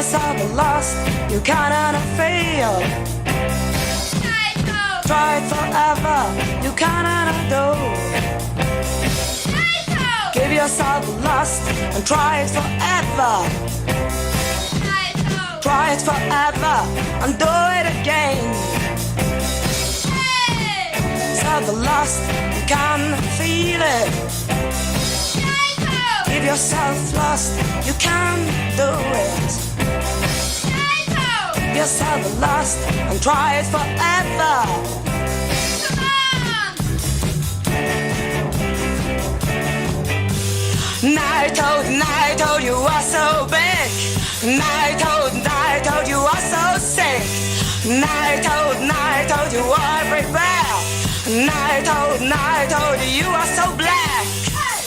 yourself lost, you cannot fail. Try it forever, you cannot do. Give yourself lost and try it forever. Try it forever and do it again. Self lost, you can feel it. Give yourself lost, you can do it. Give yourself lost and try it forever. Night, you are so big. Night, you are so sick. Night, you are everywhere. Night, you are so black.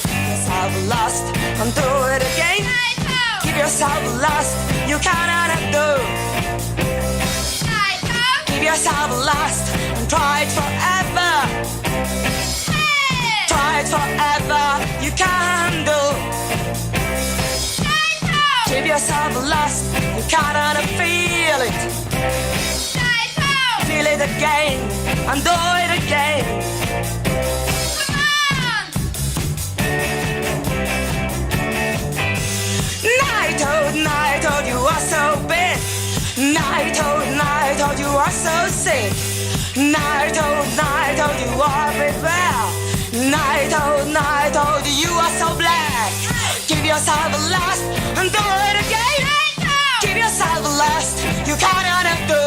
Give yourself lost and do it again. Give yourself lost, you cannot undo. Give yourself lost and try it forever. Try it forever, you can do. Give yourself lost, you cannot feel it. Feel it again and do it again. Night, you are so big. Night, you are so sick. Night, you are everywhere. Night, you are so black. Give yourself a last and do it again. Give yourself a last, you cannot undo.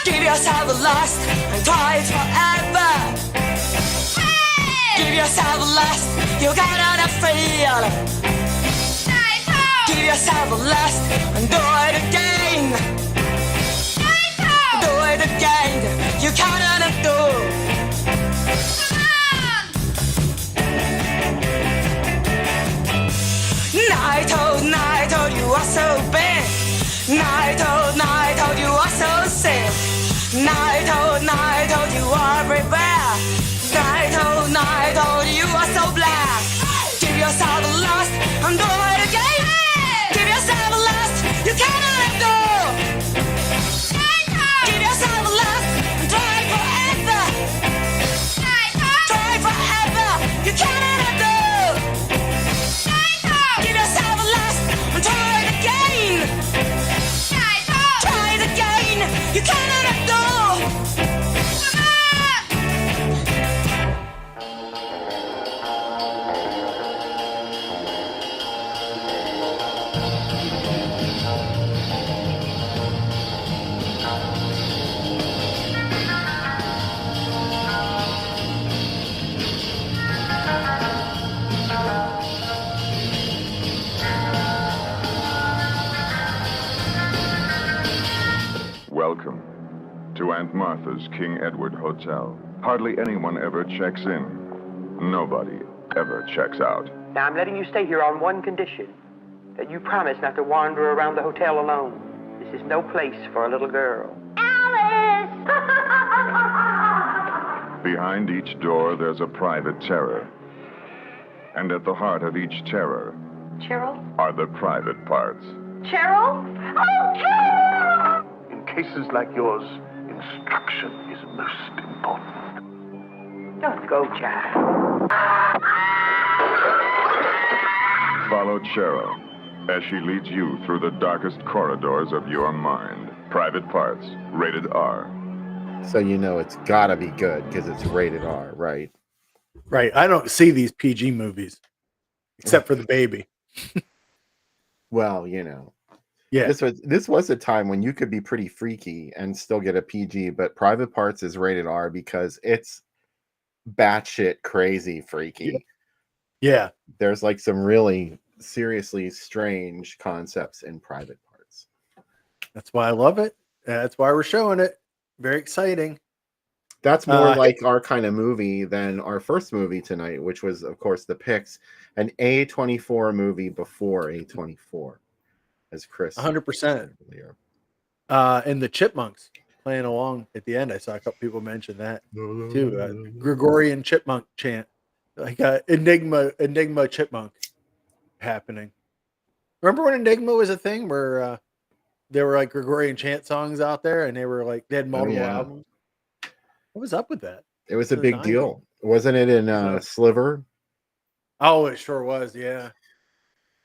Give yourself a last and try it forever. Give yourself a last, you cannot feel. Give yourself a last and do it again. Do it again, you cannot undo. Night, you are so big. Night, you are so sick. Night, you are everywhere. Night, you are so black. Give yourself a last and do it again. Give yourself a last, you cannot undo. Give yourself a last and try forever. Try forever, you cannot undo. Give yourself a last and try it again. Try it again, you cannot undo. Welcome to Aunt Martha's King Edward Hotel. Hardly anyone ever checks in. Nobody ever checks out. Now, I'm letting you stay here on one condition. That you promise not to wander around the hotel alone. This is no place for a little girl. Alice! Behind each door, there's a private terror. And at the heart of each terror Cheryl? are the private parts. Cheryl? Oh, Cheryl! In cases like yours, instruction is most important. Don't go, child. Follow Cheryl as she leads you through the darkest corridors of your mind. Private Parts, rated R. So you know it's gotta be good because it's rated R, right? Right. I don't see these PG movies except for the baby. Well, you know. Yeah. This was a time when you could be pretty freaky and still get a PG, but Private Parts is rated R because it's batshit crazy freaky. Yeah. There's like some really seriously strange concepts in Private Parts. That's why I love it. That's why we're showing it. Very exciting. That's more like our kind of movie than our first movie tonight, which was, of course, The Pix, an A24 movie before A24, as Chris 100%. earlier. And the Chipmunks playing along at the end. I saw a couple people mention that too. Gregorian Chipmunk chant, like Enigma Chipmunk happening. Remember when Enigma was a thing where there were like Gregorian chant songs out there, and they had Oh multiple yeah, albums. What was up with that? it was a In the big 90s. deal, wasn't it? In Was it Sliver, Oh, it sure was. Yeah.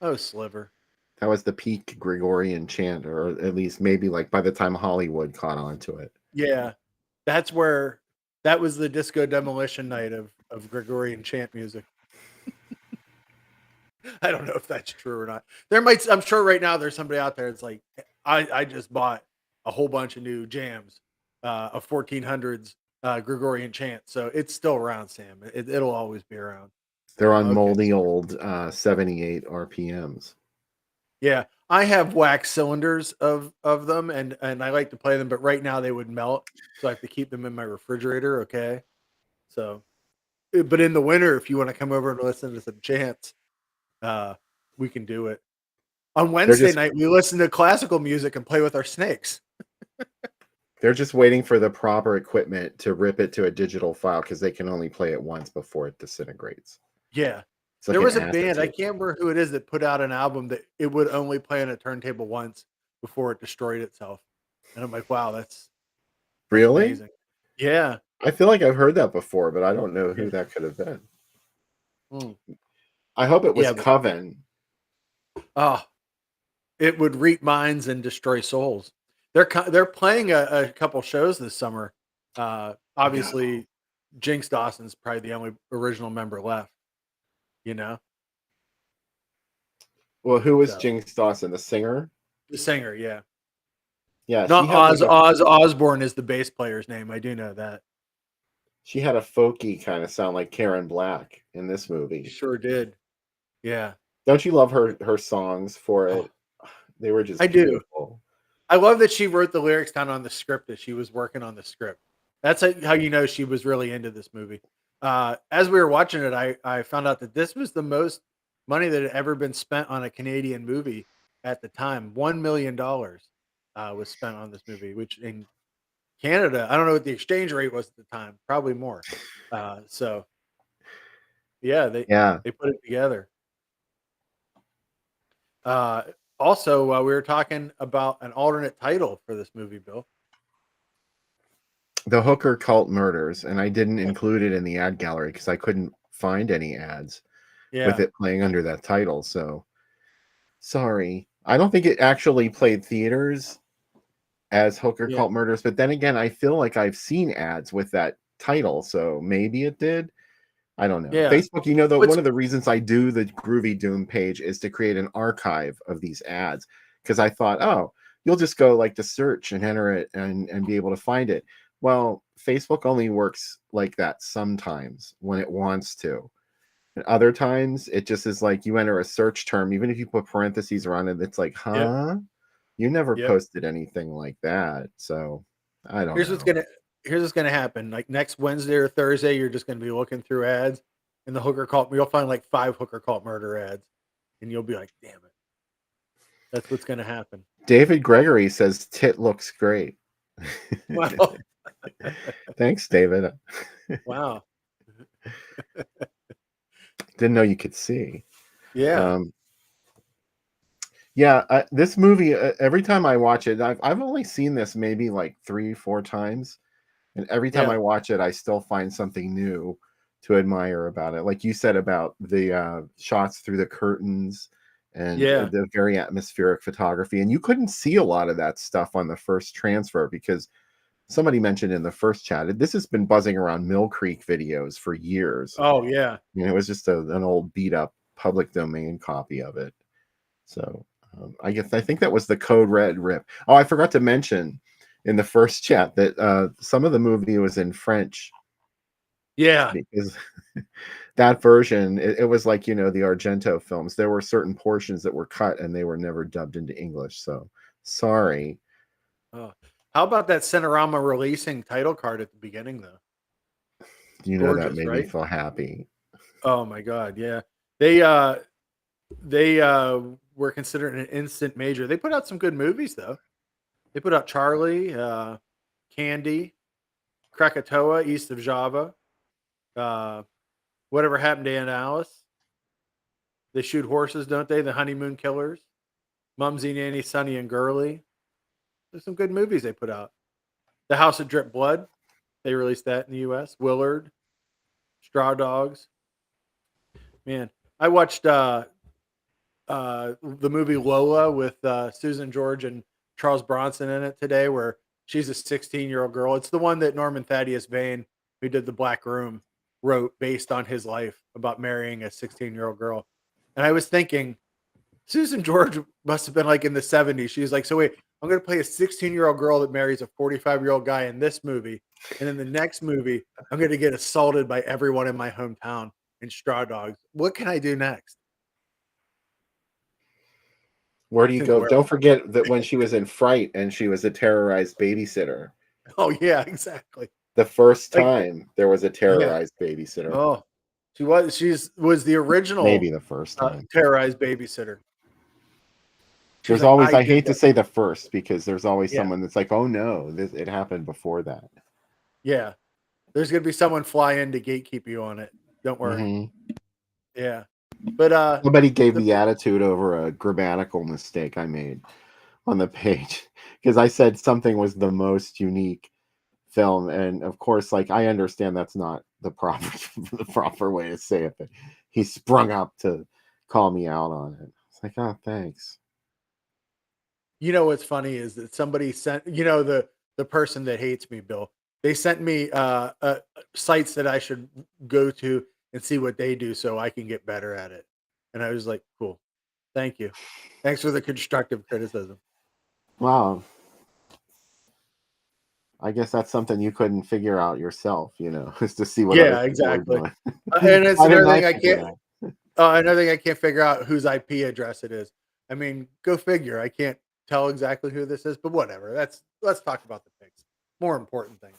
Oh, Sliver. that was the peak Gregorian chant, or at least maybe like by the time Hollywood caught on to it. Yeah. That was the disco demolition night of Gregorian chant music. I don't know if that's true or not. I'm sure right now there's somebody out there that's like, I just bought a whole bunch of new jams of 1400s Gregorian chant. So it's still around, Sam. It'll always be around. They're on Okay. moldy old 78 RPMs. Yeah. I have wax cylinders of them and I like to play them, but right now they would melt. So I have to keep them in my refrigerator. Okay. So, but in the winter, if you want to come over and listen to some chants, uh, we can do it. On They're Wednesday just night, we listen to classical music and play with our snakes. they're just waiting for the proper equipment to rip it to a digital file because they can only play it once before it disintegrates. Yeah. It's like There an was a band, I acetate. can't remember who it is, that put out an album that it would only play on a turntable once before it destroyed itself. And I'm like, wow, that's Really? amazing. Yeah. I feel like I've heard that before, but I don't know Yeah. who that could have been. Mm. I hope it was Yeah, but Coven. oh, it would reap minds and destroy souls. They're playing a couple shows this summer. Yeah. Obviously, Jinx Dawson's probably the only original member left. You know, Well, who was so Jinx Dawson, the singer? the singer, yeah, Yeah, she not had like Oz Osborne is the bass player's name. I do know that. she had a folky kind of sound like Karen Black in this He movie. sure did. Yeah. Don't you love her songs for Oh, it? They were I just do. beautiful. I love that she wrote the lyrics down on the script that she was working on the script. That's how you know she was really into this movie. As we were watching it, I found out that this was the most money that had ever been spent on a Canadian movie at the time. $1 million was spent on this movie, which in Canada, I don't know what the exchange rate was at the time, probably more. So yeah, Yeah. they put it together. Uh, Also, we were talking about an alternate title for this movie, Bill. The Hooker Cult Murders, and I didn't include it in the ad gallery because I couldn't find any ads with Yeah, it playing under that title. So sorry. I don't think it actually played theaters as Hooker yeah, Cult Murders, but then again, I feel like I've seen ads with that title, so maybe it did. I don't know. yeah. Facebook, What's one of the reasons I do the Groovy Doom page is to create an archive of these ads because I thought, oh, you'll just go like to search and enter it and be able to find it. Well, Facebook only works like that sometimes when it wants to. And other times it just is like you enter a search term, even if you put parentheses around it, it's like, Yep, huh? You never yep. posted anything like that. So I don't Here's what's know. gonna here's what's gonna happen. Like next Wednesday or Thursday, you're just gonna be looking through ads, and the hooker cult. You'll find like 5 hooker cult murder ads, and you'll be like, "Damn it!" That's what's gonna happen. David Gregory says tit looks great. Wow, Thanks, David. wow, Didn't know you could see. yeah, Um, yeah, this movie. Every time I watch it, I've only seen this maybe like 3-4 times, and every time yeah, I watch it, I still find something new to admire about it. Like you said about the shots through the curtains and yeah, the very atmospheric photography, and you couldn't see a lot of that stuff on the first transfer because somebody mentioned in the first chat this has been buzzing around Mill Creek videos for years. oh yeah, It was just an old beat up public domain copy of it. So I think that was the Code Red rip. Oh, I forgot to mention in the first chat that some of the movie was in French yeah. because that version it was like the Argento films. There were certain portions that were cut and they were never dubbed into English. So sorry. Oh. How about that Cinerama releasing title card at the beginning, though? That Gorgeous, made me right? feel happy. Oh my God, yeah. They were considered an instant major. They put out some good movies though. They put out Charlie, Candy, Krakatoa, East of Java, uh, Whatever Happened to Aunt Alice. They shoot horses, don't they? The Honeymoon Killers. Mumsy, Nanny, Sunny, and Girly. There's some good movies they put out. The House of Drip Blood. They released that in the U.S. Willard, Straw Dogs. Man, I watched the movie Lola with Susan George and Charles Bronson in it today, where she's a 16-year-old girl. It's the one that Norman Thaddeus Vane, who did The Black Room, wrote based on his life about marrying a 16-year-old girl. And I was thinking, Susan George must have been like in the 70s. She was like, so wait, I'm going to play a 16-year-old girl that marries a 45-year-old guy in this movie. And in the next movie, I'm going to get assaulted by everyone in my hometown in Straw Dogs. What can I do next? Where do you go? Where? Don't forget that when she was in Fright and she was a terrorized babysitter. Oh, yeah, exactly. The first Like, time there was a yeah. terrorized babysitter. Oh, she was the original Maybe the first time. terrorized babysitter. There's like, always, I did hate to that. say the first, because there's always Yeah. someone that's like, oh no, it happened before that. Yeah. There's going to be someone fly in to gatekeep you on it. Don't worry. Mhm. Yeah. But Somebody gave the attitude over a grammatical mistake I made on the page, because I said something was the most unique film, and of course, like, I understand that's not the proper the proper way to say it, but he sprung up to call me out on it. It's like, oh, thanks. you know what's funny is that somebody sent, the person that hates me, Bill, they sent me sites that I should go to and see what they do so I can get better at it. And I was like, cool. Thank you. Thanks for the constructive criticism. Wow. I guess that's something you couldn't figure out yourself, is to see what other Yeah, people are exactly. doing. And it's Why didn't another thing I figure can't. it Another thing I can't figure out whose IP address it is. I mean, go figure. I can't tell exactly who this is, but whatever. Let's talk about the things. More important things.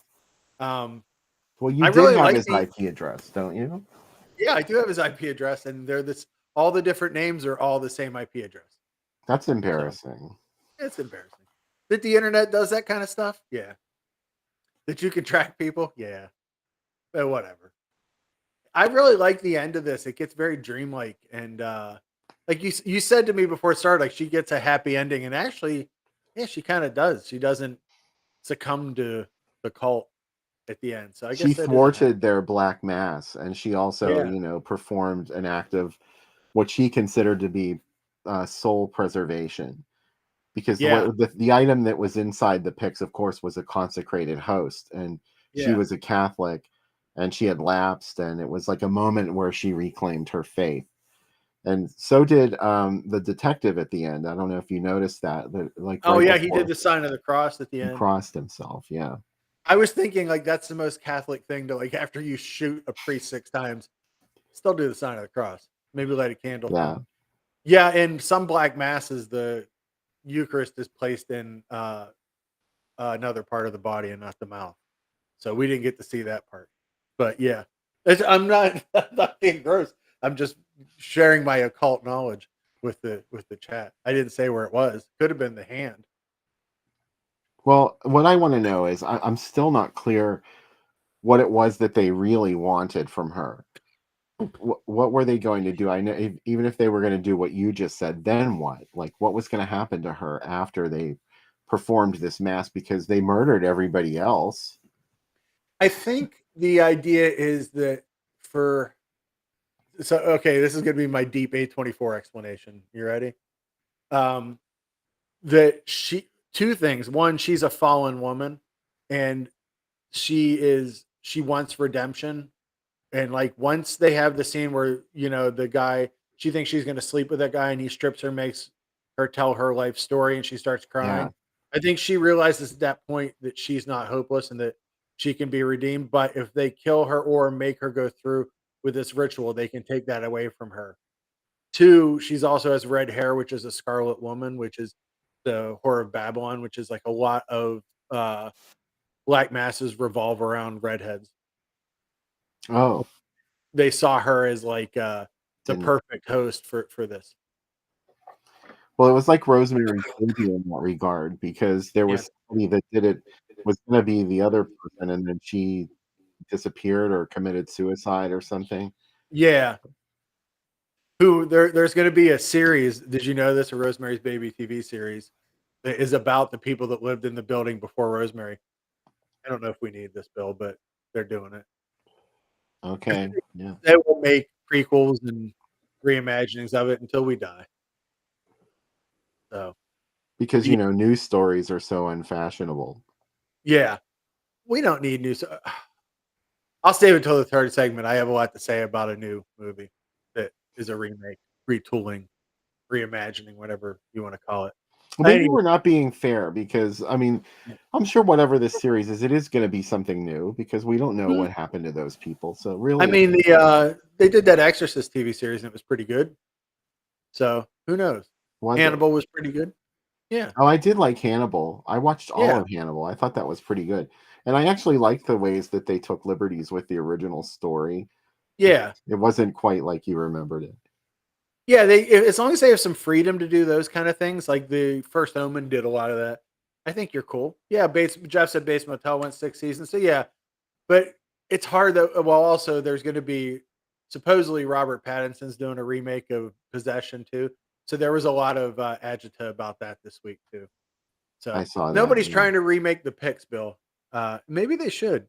Well, I you did really have like his the. IP address, don't you? Yeah, I do have his IP address, and they're this. All the different names are all the same IP address. That's So embarrassing. it's embarrassing that the internet does that kind of stuff. Yeah, that you can track people. Yeah, but whatever. I really like the end of this. It gets very dreamlike, and like you said to me before it started, like she gets a happy ending, and actually, yeah, she kind of does. She doesn't succumb to the cult at the end. So I She guess that is a happy. thwarted their black mass, and she also, Yeah, performed an act of what she considered to be soul preservation. Because yeah, the item that was inside the pyx, of course, was a consecrated host, and she yeah, was a Catholic, and she had lapsed, and it was like a moment where she reclaimed her faith. And so did the detective at the end. I don't know if you noticed that, but like oh right yeah, he did before the sign of the cross at the he end. crossed himself. Yeah. I was thinking like that's the most Catholic thing to like after you shoot a priest 6 times, still do the sign of the cross. Maybe light a candle. Yeah. Yeah, in some black masses, the Eucharist is placed in another part of the body and not the mouth. So we didn't get to see that part. But yeah, I'm not I'm not being gross. I'm just sharing my occult knowledge with the chat. I didn't say where it was. Could have been the hand. Well, what I want to know is I'm still not clear what it was that they really wanted from her. What were they going to do? I know, even if they were going to do what you just said, then what? Like, what was going to happen to her after they performed this mass, because they murdered everybody else? I think the idea is that for okay, this is going to be my deep A24 explanation. You ready? Um, that two things. One, she's a fallen woman, and she wants redemption. And like once they have the scene where the guy, she thinks she's going to sleep with that guy, and he strips her, makes her tell her life story, and she starts Yeah. crying. I think she realizes at that point that she's not hopeless and that she can be redeemed. But if they kill her or make her go through with this ritual, they can take that away from her. Two, she's also has red hair, which is a scarlet woman, which is the Whore of Babylon, which is like a lot of black masses revolve around redheads. Oh, They saw her as like the didn't. perfect host for this. Well, it was like Rosemary's Baby in that regard, because there Yeah. was somebody that did it, was going to be the other person, and then she disappeared or committed suicide or something. Yeah. There's going to be a series. Did you know this? A Rosemary's Baby TV series that is about the people that lived in the building before Rosemary. I don't know if we need this, Bill, but they're doing it. Okay. Yeah. They will make prequels and reimaginings of it until we die. So Because, yeah, news stories are so unfashionable. yeah, we don't need news. I'll save it until the third segment. I have a lot to say about a new movie that is a remake, retooling, reimagining, whatever you want to call it. Well, maybe Anyway, we're not being fair because, I mean, I'm sure whatever this series is, it is going to be something new because we don't know mhm. what happened to those people. So I really, mean, they did that Exorcist TV series and it was pretty good. So who knows? was it? Hannibal was pretty good. Yeah, Oh, I did like Hannibal. I watched all yeah, of Hannibal. I thought that was pretty good. And I actually liked the ways that they took liberties with the original story. yeah, It wasn't quite like you remembered it. yeah. As long as they have some freedom to do those kind of things, like the first Omen did a lot of that. I think you're cool. Yeah, Jeff said Bates Motel went 6 seasons. So yeah, but it's hard though. Well, also there's going to be supposedly Robert Pattinson's doing a remake of Possession too. So there was a lot of agita about that this week too. I So saw that. nobody's Yeah. trying to remake the Picks, Bill. Maybe they should.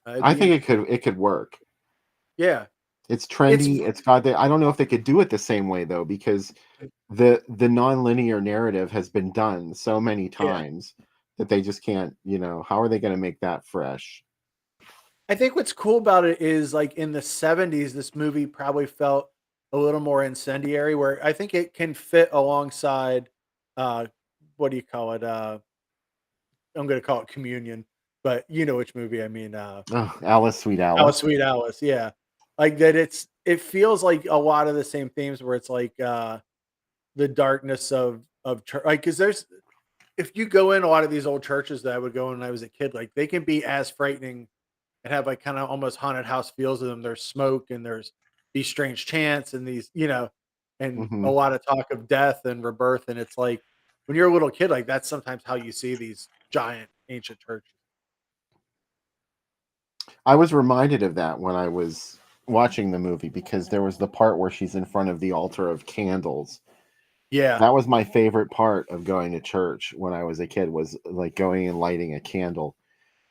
It'd I be think interesting. it could work. Yeah, It's it's trendy. It's got the. I don't know if they could do it the same way though, because the non-linear narrative has been done so many yeah. times that they just can't. How are they going to make that fresh? I think what's cool about it is like in the 70s, this movie probably felt a little more incendiary, where I think it can fit alongside uh what do you call it? I'm gonna call it Communion, but you know which movie I mean, Oh, Alice, Sweet Alice Alice. Sweet Alice, yeah. Like that it feels like a lot of the same themes where it's like the darkness of church, like because there's if you go in a lot of these old churches that I would go in when I was a kid, like they can be as frightening and have like kind of almost haunted house feels of them. There's smoke and there's these strange chants and these, and a Hmm. lot of talk of death and rebirth. And it's like when you're a little kid, like that's sometimes how you see these giant ancient churches. I was reminded of that when I was watching the movie because there was the part where she's in front of the altar of candles. Yeah. That was my favorite part of going to church when I was a kid, was like going and lighting a candle.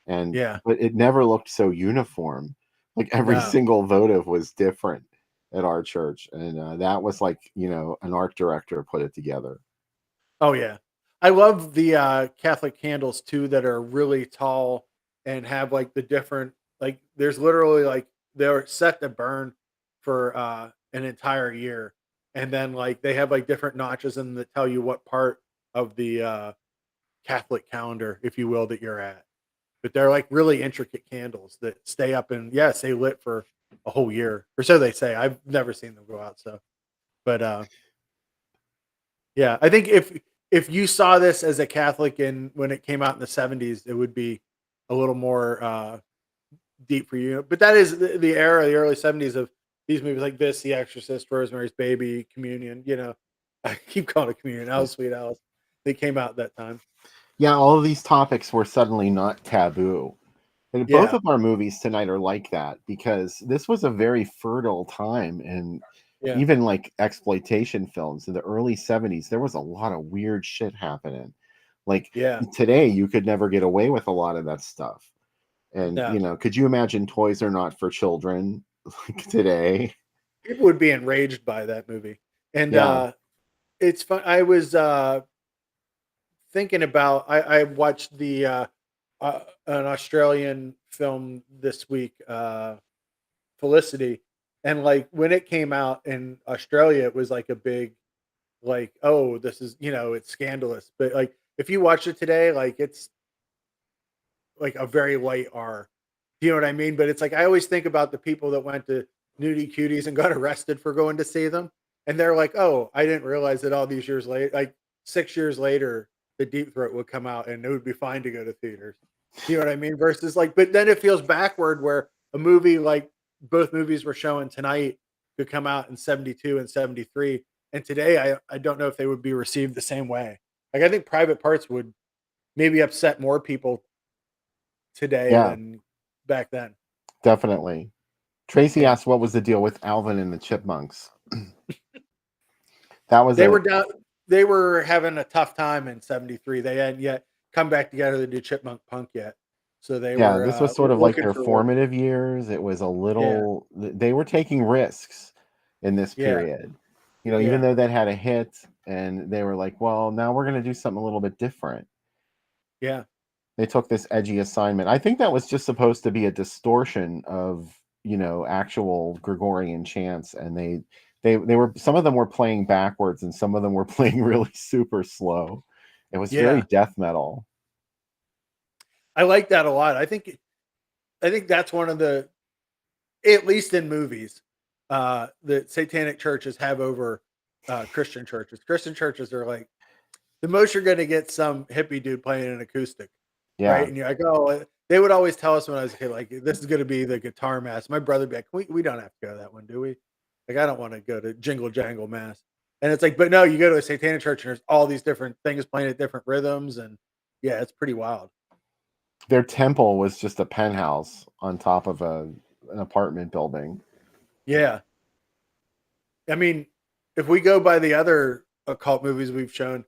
And Yeah. but it never looked so uniform. Like every No. single votive was different at our church, and that was like an art director put it together. Oh yeah. I love the Catholic candles too that are really tall and have like the different like there's literally like they're set to burn for an entire year. And then like they have like different notches in them that tell you what part of the Catholic calendar, if you will, that you're at. But they're like really intricate candles that stay up and yeah, stay lit for a whole year. Or so they say. I've never seen them go out, so but yeah, I think if you saw this as a Catholic and when it came out in the 70s, it would be a little more deep for you. But that is the era, the early 70s of these movies like this, The Exorcist, Rosemary's Baby, Communion, I keep calling it Communion, Yeah. Alice Sweet Alice. They came out that time. Yeah, all of these topics were suddenly not taboo. And both Yeah. of our movies tonight are like that because this was a very fertile time in Yeah. even like exploitation films in the early 70s. There was a lot of weird shit happening. Like Yeah. today, you could never get away with a lot of that stuff. And, No. could you imagine Toys Are Not for Children like today? People would be enraged by that movie. And Yeah. it's fun. I was thinking about I watched the an Australian film this week, Felicity, and like when it came out in Australia, it was like a big like, oh, this is it's scandalous. But like if you watch it today, like it's like a very light R. Do you know what I mean? But it's like I always think about the people that went to Nudie Cuties and got arrested for going to see them. And they're like, oh, I didn't realize that all these years later, like 6 years later, the Deep Throat would come out and it would be fine to go to theaters. You know what I mean? Versus like, but then it feels backward where a movie like both movies we're showing tonight could come out in 72 and 73. And today I don't know if they would be received the same way. Like I think Private Parts would maybe upset more people today Yeah, than back then. definitely. Tracy Yeah. asked what was the deal with Alvin and the Chipmunks. That was They were down. They were having a tough time in '73. They hadn't yet come back together to do Chipmunk Punk yet, so they yeah, were this was sort of like looking their for work. formative years. It was a Yeah, little, they were taking risks in this yeah, period. You know, even yeah, though that had a hit, and they were like, well, now we're going to do something a little bit different. yeah, They took this edgy assignment. I think that was just supposed to be a distortion of, you know, actual Gregorian chants, and they were, some of them were playing backwards and some of them were playing really super slow. It was very yeah. death metal. I like that a lot. I think that's one of the, at least in movies, that satanic churches have over Christian churches. Christian churches are like, the most you're going to get some hippie dude playing an acoustic, right? Yeah. And you're like, oh, they would always tell us when I was a kid, like, this is going to be the guitar mass. My brother would be like, we don't have to go to that one, do we? Like, I don't want to go to Jingle Jangle Mass. And it's like, but no, you go to a satanic church and there's all these different things playing at different rhythms. And yeah, it's pretty wild. Their temple was just a penthouse on top of an apartment building. Yeah. I mean, if we go by the other occult movies we've shown,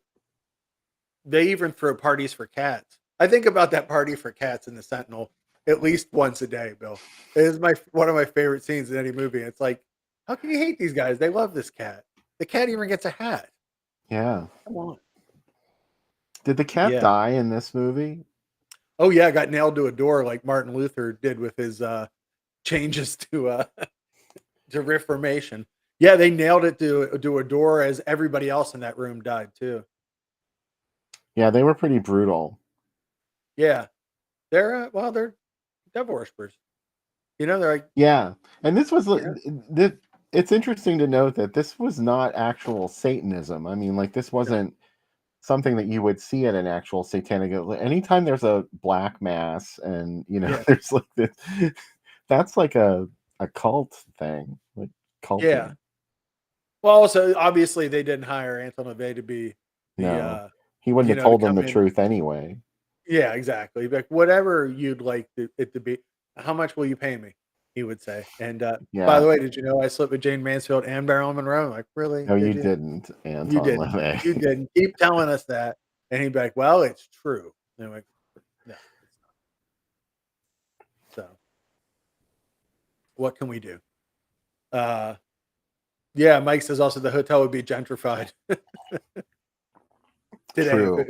they even throw parties for cats. I think about that party for cats in the Sentinel at least once a day, Bill. It is one of my favorite scenes in any movie. It's like, how can you hate these guys? They love this cat. The cat even gets a hat. Yeah. Come on. Did the cat Yeah. die in this movie? Oh yeah, got nailed to a door like Martin Luther did with his changes to Reformation. Yeah, they nailed it to a door as everybody else in that room died too. Yeah, they were pretty brutal. Yeah. They're devil worshippers. You know, they're like, Yeah. And this was yeah, it's interesting to note that this was not actual Satanism. I mean, like, this no, wasn't something that you would see at an actual satanic. Anytime there's a black mass and, you know, yeah, there's like this, that's like a cult thing, like yeah. culting. Well, also obviously they didn't hire Anton LaVey to be the No, he wouldn't have to told them come the in. truth anyway. Yeah, exactly. Like whatever you'd like it to be, how much will you pay me? He would say. And by Yeah. the way, did you know I slept with Jane Mansfield and Marilyn Monroe? I'm like, really? No, Did you you? didn't, You Anton didn't. You LaVey. didn't. Keep telling us that. And he'd be like, well, it's true. And I'm like, no, it's not. So what can we do? Yeah, Mike says also the hotel would be gentrified today True. if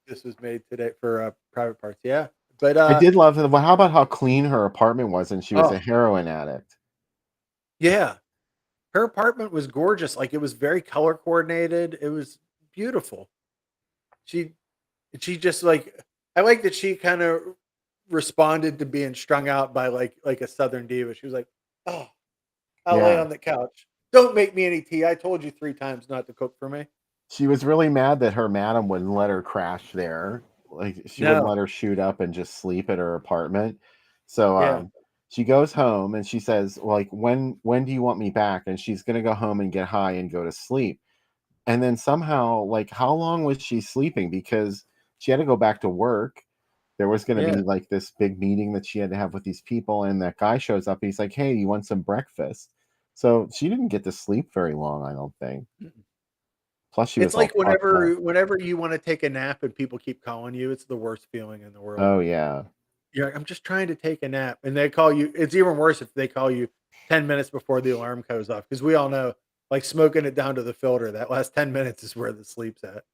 this was made today for private parts. Yeah. But I did love it. Well, how about how clean her apartment was? And she was a oh heroin addict. yeah. Her apartment was gorgeous. Like it was very color coordinated. It was beautiful. She she just like, I like that she kind of responded to being strung out by like a Southern diva. She was like, oh, I'll lay Yeah. on the couch. Don't make me any tea. I told you 3 times not to cook for me. She was really mad that her madam wouldn't let her crash there. Like, she wouldn't No. let her shoot up and just sleep at her apartment. So Yeah. she goes home and she says, like, when do you want me back? And she's gonna go home and get high and go to sleep. And then somehow, like, how long was she sleeping? Because she had to go back to work. There was gonna Yeah. be like this big meeting that she had to have with these people, and that guy shows up. He's like, "Hey, you want some breakfast?" So she didn't get to sleep very long, I don't think. Plus, she It's was all like fucked up. whenever you want to take a nap and people keep calling you, it's the worst feeling in the world. Oh yeah, You're like, I'm just trying to take a nap. And they call you. It's even worse if they call you 10 minutes before the alarm goes off. Because we all know, like smoking it down to the filter, that last 10 minutes is where the sleep's at.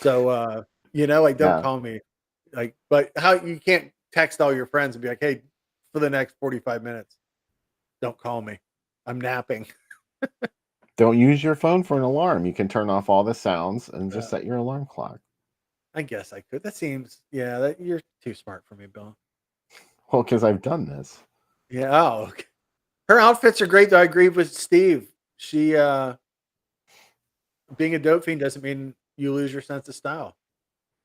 So like don't yeah. call me. Like, but how you can't text all your friends and be like, hey, for the next 45 minutes, don't call me. I'm napping. Don't use your phone for an alarm. You can turn off all the sounds and just Uh, set your alarm clock. I guess I could. That seems, yeah, that you're too smart for me, Bill. Well, because I've done this. Yeah. Oh, okay. Her outfits are great, though. I agree with Steve. She, being a dope fiend doesn't mean you lose your sense of style.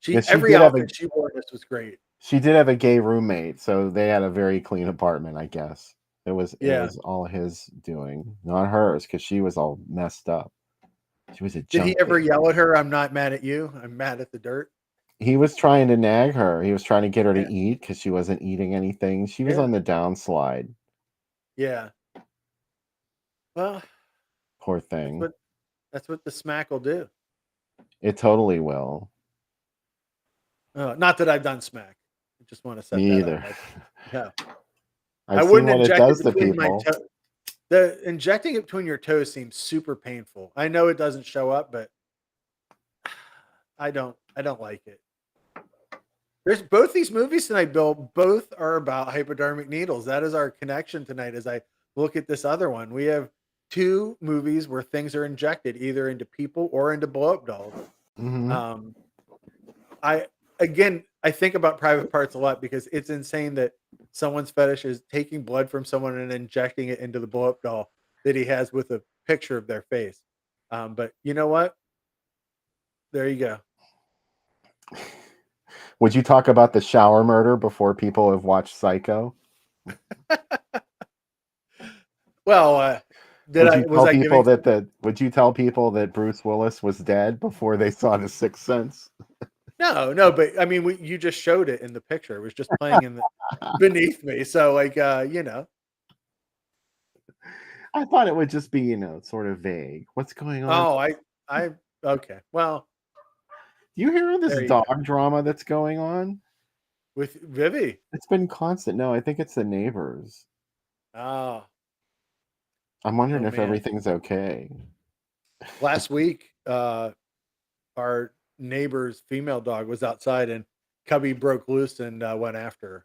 Yeah, she Every did have a outfit she wore in this was great. she did have a gay roommate, so they had a very clean apartment, I guess. It Yeah. was all his doing, not hers, because she was all messed up. She was a Did he ever junkie. yell at her? I'm not mad at you. I'm mad at the dirt. He was trying to nag her. He was trying to get her to Yeah. eat because she wasn't eating anything. She was Yeah. on the downslide. Yeah. Well, Poor thing. That's what the smack will do. It totally will. Not that I've done smack. I just want to set Me that either. up. No. I've I seen wouldn't what it inject does it to between my people. toes. The injecting it between your toes seems super painful. I know it doesn't show up, but I don't like it. There's both these movies tonight, Bill. Both are about hypodermic needles. That is our connection tonight. As I look at this other one, we have two movies where things are injected either into people or into blow-up dolls. Mhm. I think about Private Parts a lot because it's insane that someone's fetish is taking blood from someone and injecting it into the blow-up doll that he has with a picture of their face. But you know what? There you go. Would you talk about the shower murder before people have watched Psycho? Well, Would you was tell I people giving? would you tell people that Bruce Willis was dead before they saw The Sixth Sense? No, but I mean, you just showed it in the picture. It was just playing beneath me. So, like, you know, I thought it would just be, sort of vague. What's going on? oh, okay. Well, Do you hear this there you go. dog drama that's going on? With Vivi. It's been constant. No, I think it's the neighbors. Oh, I'm wondering if man. everything's okay. Last week, our neighbor's female dog was outside and Cubby broke loose and went after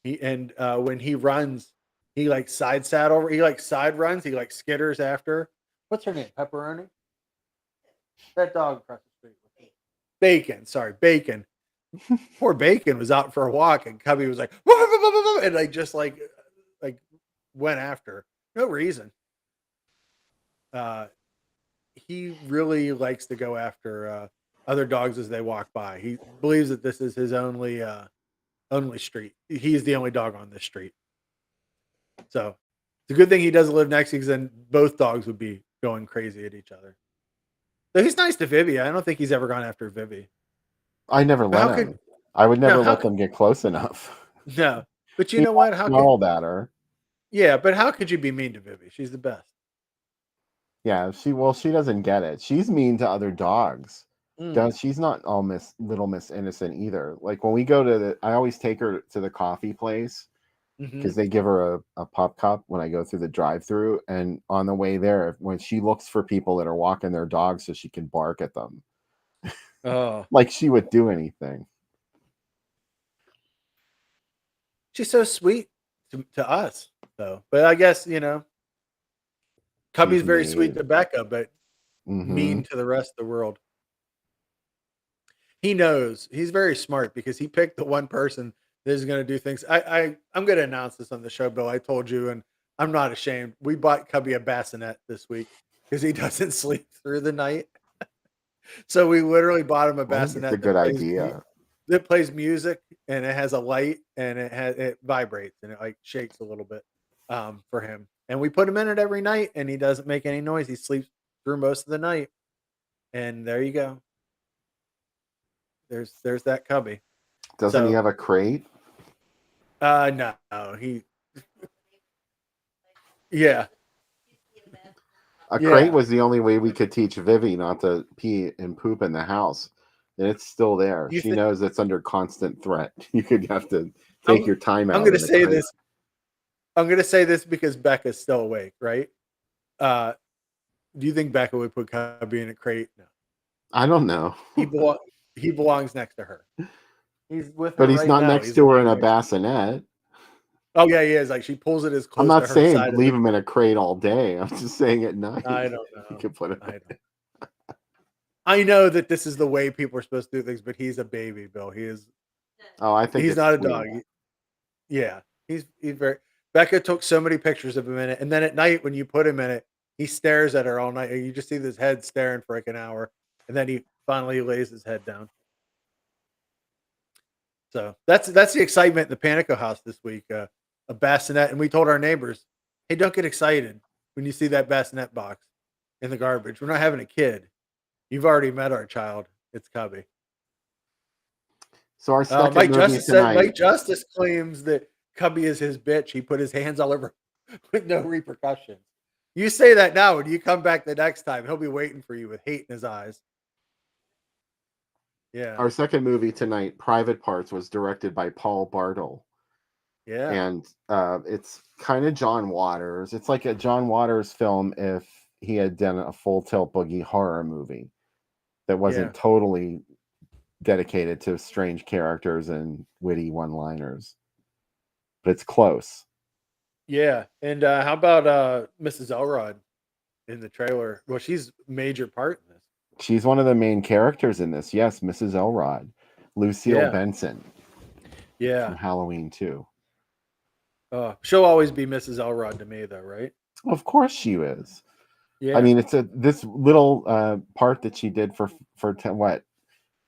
her. When he runs, he like side runs, he like skitters after her. What's her name? Pepperoni? That dog across the street. Bacon. Sorry, Bacon. Poor Bacon was out for a walk and Cubby was like, and like just like went after her. No reason. He really likes to go after other dogs as they walk by. He believes that this is his only street. He's the only dog on this street. So it's a good thing he doesn't live next to, because then both dogs would be going crazy at each other. So he's nice to Vivi. I don't think he's ever gone after Vivi. I never But let him. I would never let how them get close enough. No, but you He know what? How snarled at her. Yeah, but how could you be mean to Vivi? She's the best. Yeah, she doesn't get it. She's mean to other dogs. Mm. She's not all Little Miss Innocent either. Like when we go to I always take her to the coffee place because they give her a pup cup when I go through the drive-through, and on the way there, when she looks for people that are walking their dogs so she can bark at them. Oh, Like she would do anything. she's so sweet to us, though. But I guess Cubby's She's very sweet mean. to Becca, but mean to the rest of the world. He knows. He's very smart because he picked the one person that is going to do things. I'm going to announce this on the show, Bill. I told you, and I'm not ashamed. We bought Cubby a bassinet this week because he doesn't sleep through the night. So we literally bought him a I think bassinet. it's a good idea. That plays music, and it has a light, and it vibrates, and it like shakes a little bit for him. And we put him in it every night, and he doesn't make any noise. He sleeps through most of the night. And there you go. There's that Cubby. Doesn't he have a crate? No, yeah. A crate was the only way we could teach Vivi not to pee and poop in the house. And it's still there. She knows it's under constant threat. You could have to take your time out. I'm going to say this. I'm going to say this because Becca's still awake, right? Do you think Becca would put Cubby in a crate? No. I don't know. He belongs next to her. He's with her. But he's right not now. next to her in a bassinet. Oh yeah, he is. Like she pulls it as close. I'm not to her saying side leave him in a crate all day. I'm just saying at night. I don't know. You can put it. I know that this is the way people are supposed to do things, but he's a baby, Bill. He is. Oh, I think he's not a dog. Yeah, he's very. Becca took so many pictures of him in it, and then at night when you put him in it, he stares at her all night. You just see this head staring for like an hour, and then he finally lays his head down. So that's the excitement in the Panico house this week. A bassinet, and we told our neighbors, "Hey, don't get excited when you see that bassinet box in the garbage. We're not having a kid. You've already met our child. It's Cubby." So our second Mike movie Justice tonight. Mike Justice claims that Cubby is his bitch. He put his hands all over with no repercussions. You say that now, when you come back the next time, he'll be waiting for you with hate in his eyes. Yeah. Our second movie tonight, Private Parts, was directed by Paul Bartel. Yeah. And it's kind of John Waters. It's like a John Waters film if he had done a full tilt boogie horror movie that wasn't totally dedicated to strange characters and witty one-liners. But it's close. Yeah. And how about Mrs. Elrod in the trailer? Well, she's a major part in this. She's one of the main characters in this. Yes, Mrs. Elrod. Lucille Benson. Yeah. From Halloween 2. She'll always be Mrs. Elrod to me, though, right? Of course she is. Yeah. I mean, it's this little part that she did for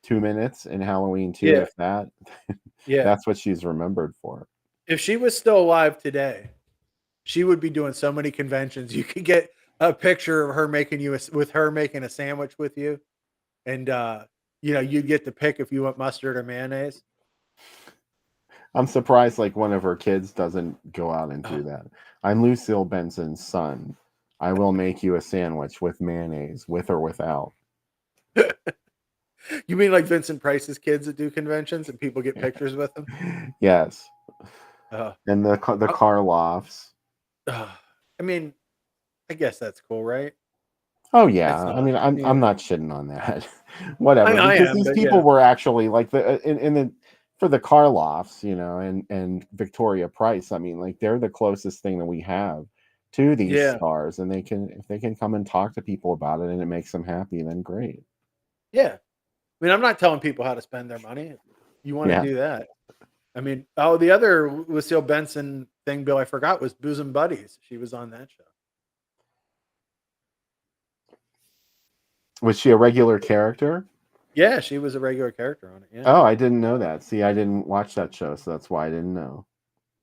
2 minutes in Halloween 2, if that. Yeah. That's what she's remembered for. If she was still alive today, she would be doing so many conventions. You could get a picture of her making a sandwich with you, and you'd get to pick if you want mustard or mayonnaise. I'm surprised like one of her kids doesn't go out and do that. I'm Lucille Benson's son. I will make you a sandwich with mayonnaise, with or without. You mean like Vincent Price's kids that do conventions and people get pictures with them? Yes. And the Karloffs. I mean, I guess that's cool, right? Oh yeah. I mean, I'm not shitting on that. Whatever. Because these people were actually like for the Karloffs, and Victoria Price. I mean, like they're the closest thing that we have to these stars, and if they can come and talk to people about it and it makes them happy, then great. Yeah. I mean, I'm not telling people how to spend their money. You want to do that. I mean, the other Lucille Benson thing, Bill, I forgot, was Bosom Buddies. She was on that show. Was she a regular character? Yeah, she was a regular character on it. Yeah. Oh, I didn't know that. See, I didn't watch that show, so that's why I didn't know.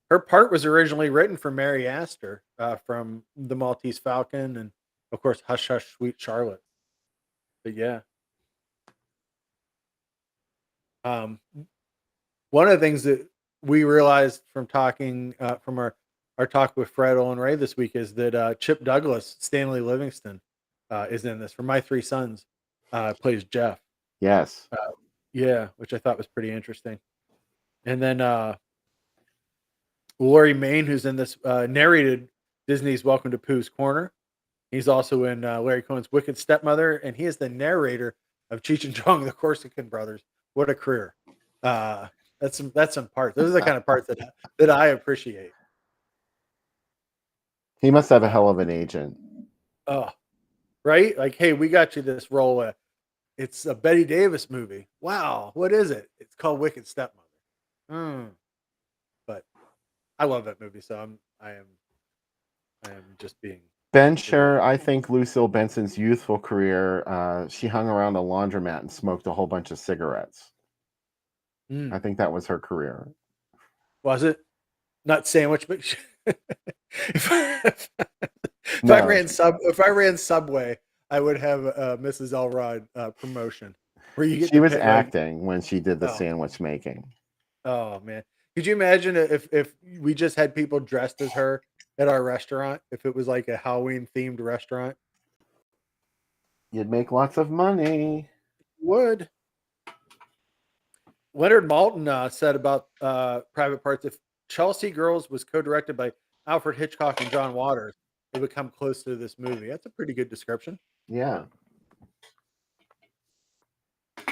Her part was originally written for Mary Astor from The Maltese Falcon and, of course, Hush Hush Sweet Charlotte. But yeah. One of the things that we realized from talking from our talk with Fred Olin Ray this week is that Chip Douglas, Stanley Livingston, is in this. For My Three Sons, plays Jeff. Yes. Yeah, which I thought was pretty interesting. And then Laurie Main, who's in this, narrated Disney's Welcome to Pooh's Corner. He's also in Larry Cohen's Wicked Stepmother, and he is the narrator of Cheech and Chong, the Corsican Brothers. What a career! That's some parts. Those are the kind of parts that I appreciate. He must have a hell of an agent. Oh, right? Like, hey, we got you this role. It's a Betty Davis movie. Wow, what is it? It's called Wicked Stepmother. But I love that movie, so I am just being. Ben Sher, I think Lucille Benson's youthful career, she hung around a laundromat and smoked a whole bunch of cigarettes. I think that was her career. Was it? Not sandwich, but if I ran Subway, I would have Mrs. Elrod promotion. Where you get she was acting when she did the sandwich making. Oh man. Could you imagine if we just had people dressed as her at our restaurant, if it was like a Halloween themed restaurant? You'd make lots of money. Would. Leonard Maltin said about Private Parts, if Chelsea Girls was co-directed by Alfred Hitchcock and John Waters, it would come close to this movie. That's a pretty good description. Yeah.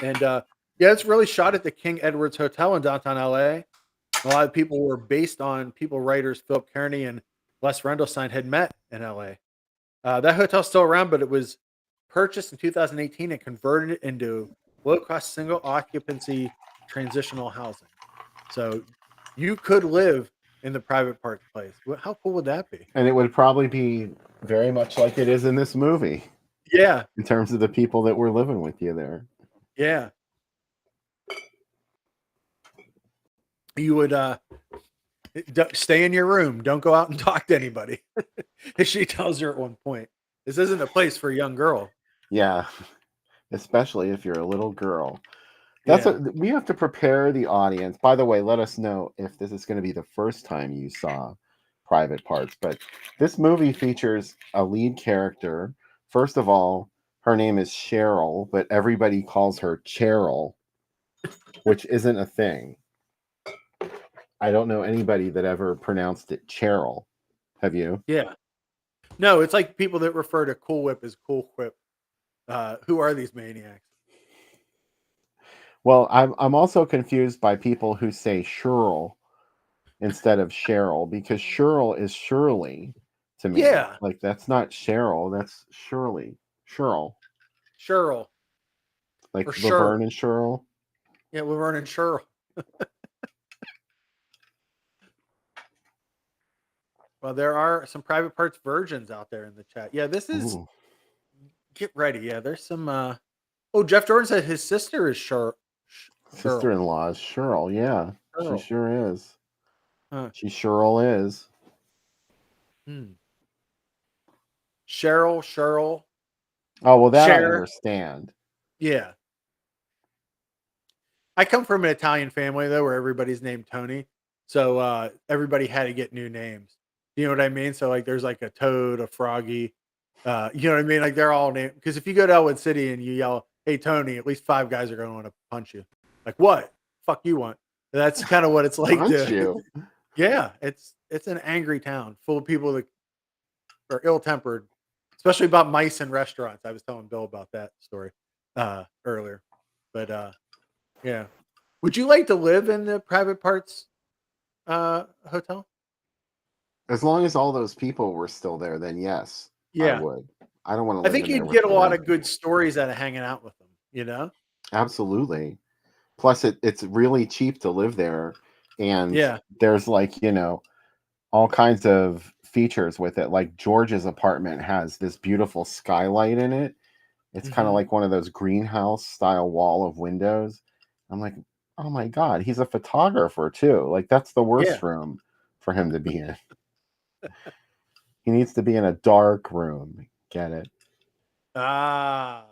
And it's really shot at the King Edward's Hotel in downtown LA. A lot of people were based on people writers Philip Kearney and Les Rendlesham had met in LA. That hotel's still around, but it was purchased in 2018 and converted into low-cost single occupancy transitional housing. So you could live in the Private Parts place. How cool would that be? And it would probably be very much like it is in this movie. Yeah. In terms of the people that were living with you there. Yeah. You would stay in your room. Don't go out and talk to anybody. As she tells her at one point, this isn't a place for a young girl. Yeah. Especially if you're a little girl. We have to prepare the audience. By the way, let us know if this is going to be the first time you saw private parts, but this movie features a lead character. First of all, her name is Cheryl, but everybody calls her Cheryl, which isn't a thing. I don't know anybody that ever pronounced it Cheryl. Have you? Yeah. No, it's like people that refer to Cool Whip as Cool Whip. Who are these maniacs? Well, I'm also confused by people who say Cheryl instead of Cheryl, because Cheryl is Shirley to me. Yeah. Like, that's not Cheryl, that's Shirley. Cheryl. Cheryl. Like For Laverne sure. and Cheryl. Yeah, Laverne and Cheryl. Well, there are some private parts virgins out there in the chat. Yeah, this is Ooh. get ready. Yeah, there's some oh, Jeff Jordan said his sister is Cheryl. Sister-in-law is Cheryl, yeah. She Cheryl. sure is. Huh. She Cheryl is. Cheryl. Oh, well, that I Cher. understand. Yeah. I come from an Italian family though, where everybody's named Tony. So everybody had to get new names. You know what I mean? So like there's like a Toad, a Froggy. You know what I mean? Like they're all named, because if you go to Elwood City and you yell, "Hey Tony," at least 5 guys are gonna want to punch you. Like, what? Fuck you want? That's kind of what it's like Aren't to you? yeah, it's an angry town full of people that are ill-tempered, especially about mice in restaurants. I was telling Bill about that story earlier. But yeah. Would you like to live in the private parts hotel? As long as all those people were still there, then yes, I Yeah. would. I don't want to I live think in there you'd with get a the lot rest of of good them. stories out of hanging out with them, you know? Absolutely. Plus, it's really cheap to live there, and Yeah. there's like, all kinds of features with it. Like George's apartment has this beautiful skylight in it. It's kind of Mhm. like one of those greenhouse style wall of windows. I'm like, oh my God, he's a photographer too. Like, that's the Yeah. worst room for him to be in. He needs to be in a dark room. Get it? Ah.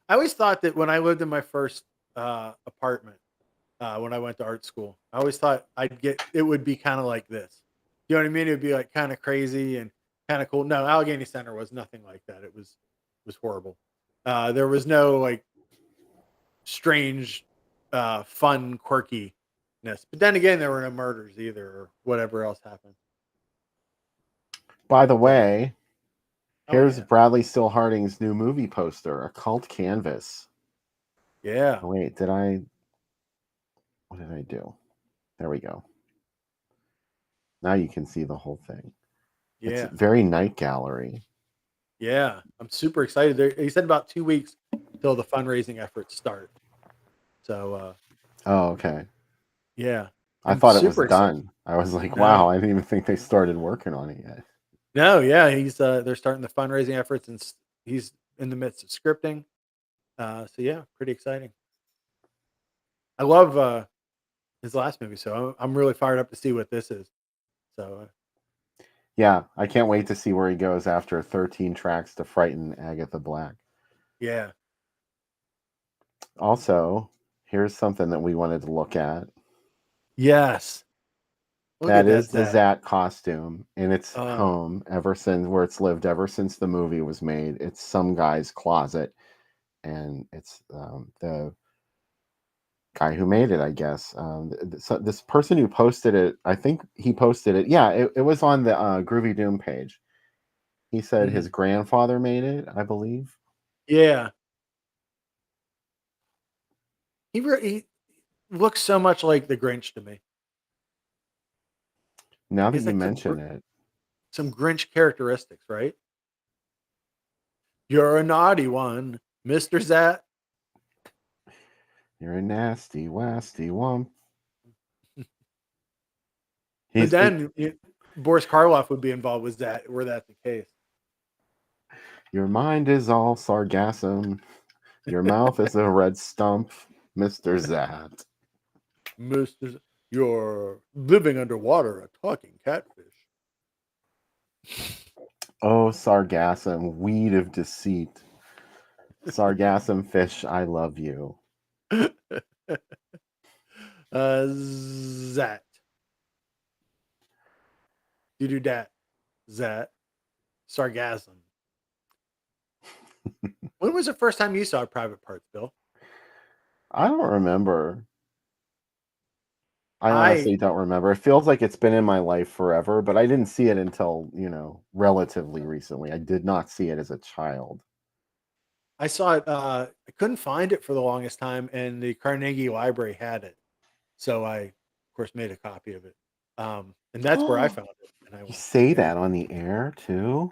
I always thought that when I lived in my first apartment, when I went to art school, I always thought it would be kind of like this. You know what I mean? It would be like kind of crazy and kind of cool. No, Allegheny Center was nothing like that. It was horrible. There was no like strange, fun quirkiness. But then again, there were no murders either, or whatever else happened. By the But way, oh here's yeah, Bradley Still Harding's new movie poster, A Cult Canvas. yeah, Oh, wait, what did I do? There we go. Now you can see the whole thing. It's yeah, very night gallery. yeah. I'm super excited. He said about 2 weeks till the fundraising efforts start. So Oh, okay. yeah, I I'm thought it was super excited. done. I was like, wow, No, I didn't even think they started working on it yet. no, yeah. He's they're starting the fundraising efforts, and he's in the midst of scripting. So yeah, pretty exciting. I love his last movie, so I'm really fired up to see what this is. So Yeah, I can't wait to see where he goes after 13 tracks to frighten Agatha Black. yeah, Also, here's something that we wanted to look at. yes. Look That at that, is the Zach. Zat costume in its Oh, home where it's lived ever since the movie was made. It's some guy's closet, and it's the guy who made it, I guess. So this person who posted it, I think he posted it. Yeah, it was on the Groovy Doom page. He said his mhm. grandfather made it, I believe. Yeah. He looks so much like the Grinch to me. Now that He's you like mention it, some Grinch characteristics, right? You're a naughty one, Mr. Zat. you're a nasty, wasty wump. But He's then Boris Karloff would be involved with that, were that the case. Your mind is all sargassum. Your mouth is a red stump, Mr. Zat. Mr. You're living underwater, a talking catfish. Oh, sargassum, weed of deceit. Sargassum fish, I love you. Zat. You do that. that sargasm. When was the first time you saw Private Parts, Bill? I don't remember. I I honestly don't remember. It feels like it's been in my life forever, but I didn't see it until, relatively recently. I did not see it as a child. I saw it. I couldn't find it for the longest time, and the Carnegie Library had it, so I, of course, made a copy of it. And that's where I found it. And I You went, say okay, that on the air too?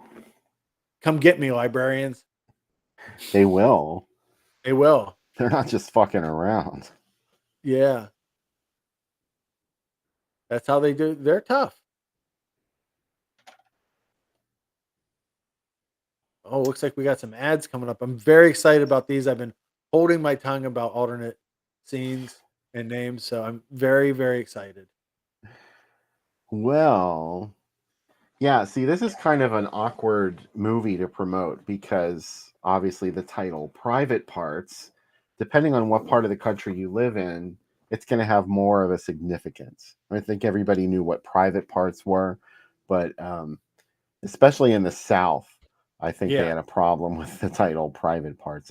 come get me, librarians. They will. They will. They're not just fucking around. Yeah, that's how they do. They're tough. Oh, looks like we got some ads coming up. I'm very excited about these. I've been holding my tongue about alternate scenes and names, so I'm very, very excited. Well, yeah, see, this is kind of an awkward movie to promote because obviously the title, Private Parts, depending on what part of the country you live in, it's going to have more of a significance. I think everybody knew what private parts were, but especially in the South, I think they Yeah. had a problem with the title Private Parts.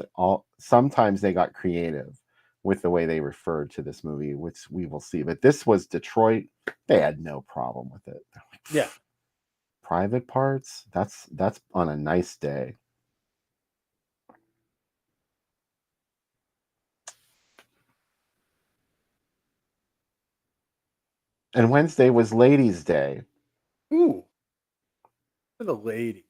Sometimes they got creative with the way they referred to this movie, which we will see. But this was Detroit. They had no problem with it. They're like, Yeah. Private Parts? That's on a nice day. And Wednesday was Ladies' Day. Ooh. For the lady.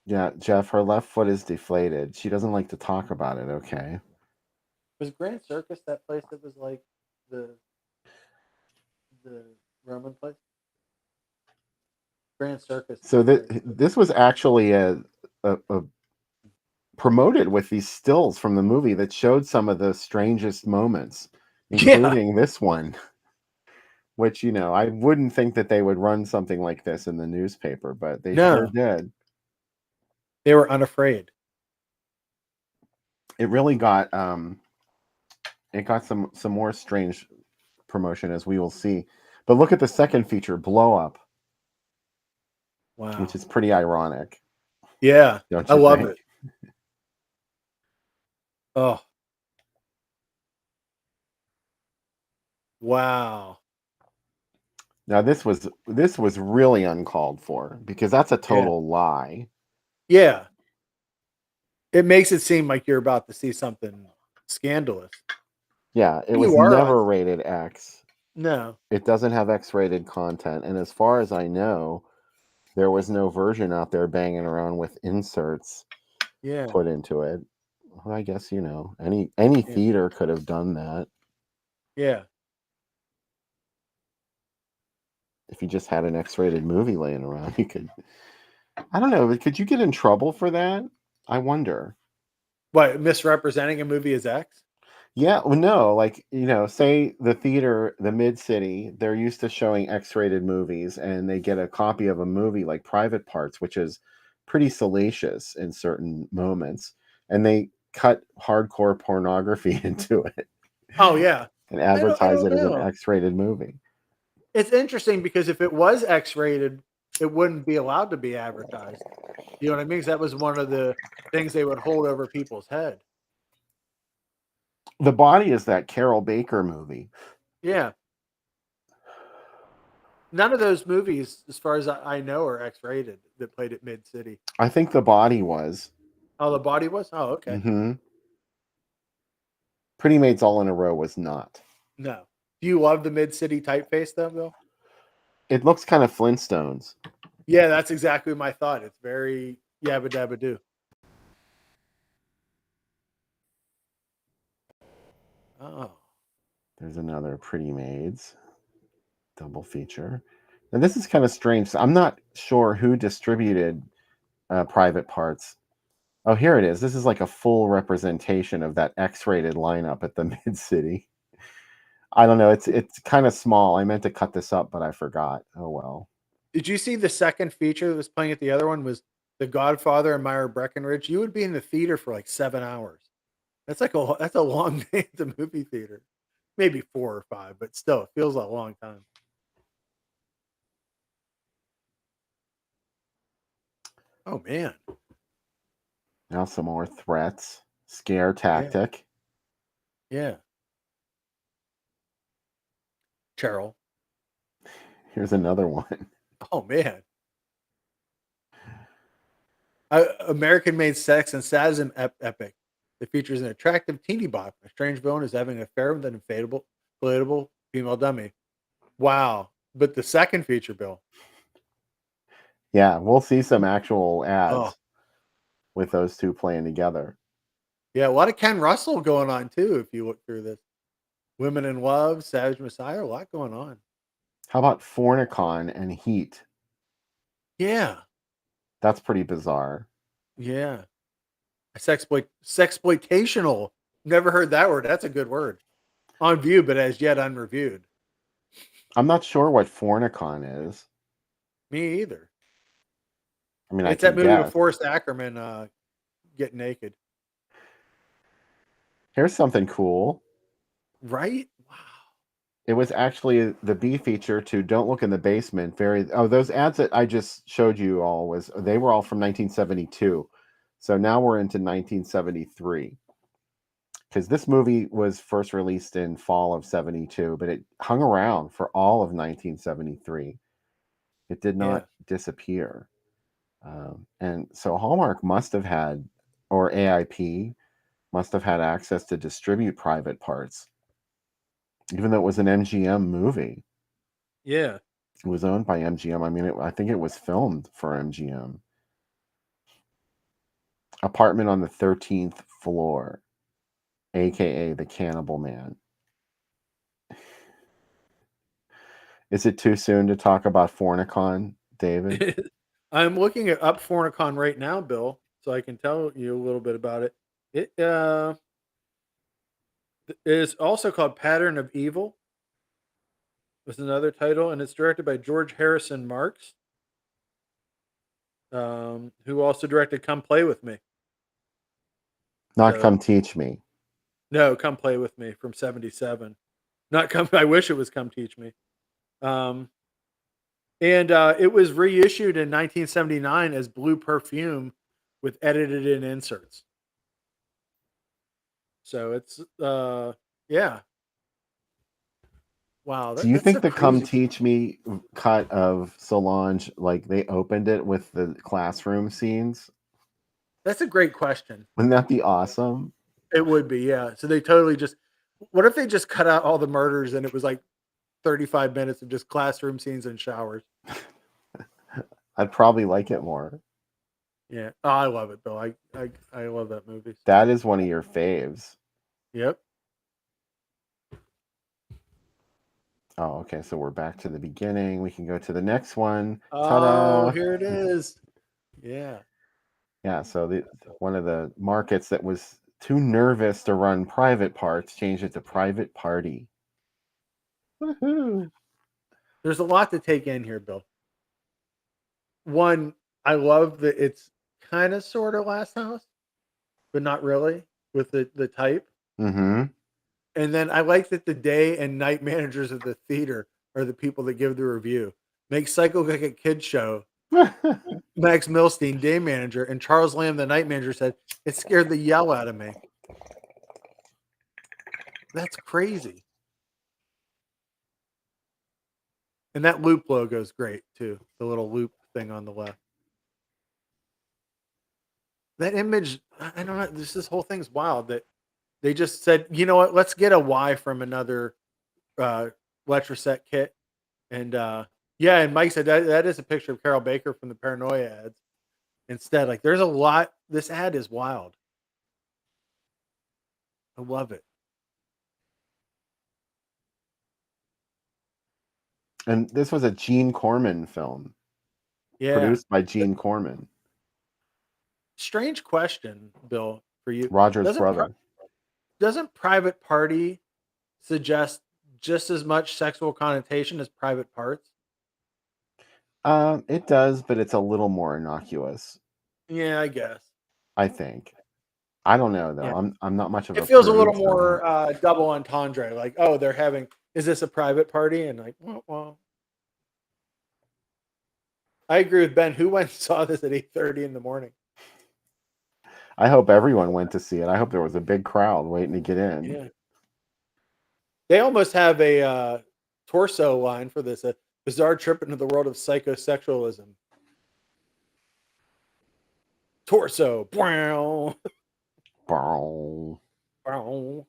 Yeah, Jeff, her left foot is deflated. She doesn't like to talk about it, okay? Was Grand Circus that place that was like the Roman place? Grand Circus. So this was actually a promoted with these stills from the movie that showed some of the strangest moments, Yeah. including this one, which, I wouldn't think that they would run something like this in the newspaper, but they sure No, did. they were unafraid. It really got it got some more strange promotion, as we will see. But look at the second feature, Blow Up, Wow. which is pretty ironic, Yeah. don't I you love think? it. Oh. Wow. Now this was really uncalled for because that's a Yeah. total lie. Yeah. It makes it seem like you're about to see something scandalous. Yeah, it was You are on. never rated X. No. It doesn't have X-rated content, and as far as I know, there was no version out there banging around with inserts Yeah. put into it. Well, I guess any Yeah. theater could have done that Yeah. if you just had an X-rated movie laying around. You could, I don't know, could you get in trouble for that? I wonder. What, misrepresenting a movie as X? Yeah, well, no, like, say the theater, the Mid City, they're used to showing X-rated movies, and they get a copy of a movie like Private Parts, which is pretty salacious in certain moments, and they cut hardcore pornography into it Oh yeah. and I advertise don't it as an know. X-rated movie. It's interesting because if it was X-rated, it wouldn't be allowed to be advertised. You know what I mean? 'Cause that was one of the things they would hold over people's head. The Body is that Carol Baker movie. Yeah. None of those movies, as far as I know, are X-rated that played at Mid City. I think The Body was. Oh, The Body was? Oh, okay. Mm-hmm. Pretty Maids All in a Row was not. No. Do you love the Mid City typeface though, Bill? It looks kind of Flintstones. Yeah, that's exactly my thought. It's very yabba dabba doo. Oh. There's another Pretty Maids double feature. And this is kind of strange. I'm not sure who distributed Private Parts. Oh, here it is. This is like a full representation of that X-rated lineup at the Mid City. I don't know. It's kind of small. I meant to cut this up, but I forgot. Oh well. Did you see the second feature that was playing at the other one was The Godfather and Myra Breckenridge? You would be in the theater for like 7 hours. That's a long day at the movie theater. Maybe 4 or 5, but still, it feels like a long time. Oh man. Now some more threats. Scare tactic. Yeah. Cheryl. Here's another one. Oh man. American made sex and sadism epic. It features an attractive teeny bop. A strange villain is having an affair with an inflatable female dummy. Wow. But the second feature, Bill. Yeah, we'll see some actual Oh, ads with those two playing together. yeah. A lot of Ken Russell going on too, if you look through this. Women in Love, Savage Messiah, a lot going on. How about Fornicon and Heat? Yeah. That's pretty bizarre. Yeah. Sexploitational. Never heard that word. That's a good word. On view, but as yet unreviewed. I'm not sure what Fornicon is. Me either. I mean, It's I that could movie with guess. Forrest Ackerman getting naked. Here's something cool. Right? Wow. It was actually the B feature to Don't Look in the Basement. Those ads that I just showed you all they were all from 1972. So now we're into 1973. Because this movie was first released in fall of 72, but it hung around for all of 1973. It did Yeah. not disappear. And so Hallmark must have had, or AIP, must have had access to distribute private parts, even though it was an MGM movie. Yeah. It was owned by MGM. I mean, I think it was filmed for MGM. Apartment on the 13th floor, aka the Cannibal Man. Is it too soon to talk about Fornicon, David? I'm looking at Up Fornicon right now, Bill, so I can tell you a little bit about it. It is also called Pattern of Evil. Was another title, and it's directed by George Harrison Marks, who also directed Come Play With Me. Not So, Come Teach Me. no, Come Play With Me from 77. Not Come, I wish it was Come Teach Me. And it was reissued in 1979 as Blue Perfume with edited in inserts. So it's, yeah. Wow, Do you that's so think the Come crazy. Teach Me cut of Solange, like they opened it with the classroom scenes? That's a great question. Wouldn't that be awesome? It would be, yeah. So they totally just, what if they just cut out all the murders and it was like 35 minutes of just classroom scenes and showers? I'd probably like it more. Yeah. Oh, I love it, Bill. I love that movie. That is one of your faves. Yep. Oh, okay. So we're back to the beginning. We can go to the next one. Oh, Ta-da! here it is. Yeah. Yeah. So one of the markets that was too nervous to run private parts changed it to Private Party. Woohoo! There's a lot to take in here, Bill. One, I love that it's kind of sort of Last House, but not really with the type. Mm-hmm. And then I like that the day and night managers of the theater are the people that give the review. Make Psycho like a kid show. Max Milstein, day manager, and Charles Lamb, the night manager, said, "It scared the yell out of me." That's crazy. And that loop logo is great too. The little loop thing on the left. That image, I don't know. This whole thing's wild that they just said, you know what? Let's get a Y from another Letraset kit. And yeah, and Mike said that is a picture of Carol Baker from the Paranoia ads. Instead, like there's a lot. This ad is wild. I love it. And this was a Gene Corman film, Yeah. produced by Gene Corman, Strange question, Bill, for you. Roger's Doesn't brother. doesn't Private Party suggest just as much sexual connotation as Private Parts? It does, but it's a little more innocuous, Yeah, I guess. I think. I don't know though. Yeah. I'm not much of a. It feels a little prude, so- more double entendre. Like, oh, they're having. Is this a private party? And like, well. I agree with Ben. Who went and saw this at 8:30 in the morning? I hope everyone went to see it. I hope there was a big crowd waiting to get in. Yeah. They almost have a torso line for this, a bizarre trip into the world of psychosexualism. Torso. Brown. Bow. Brown.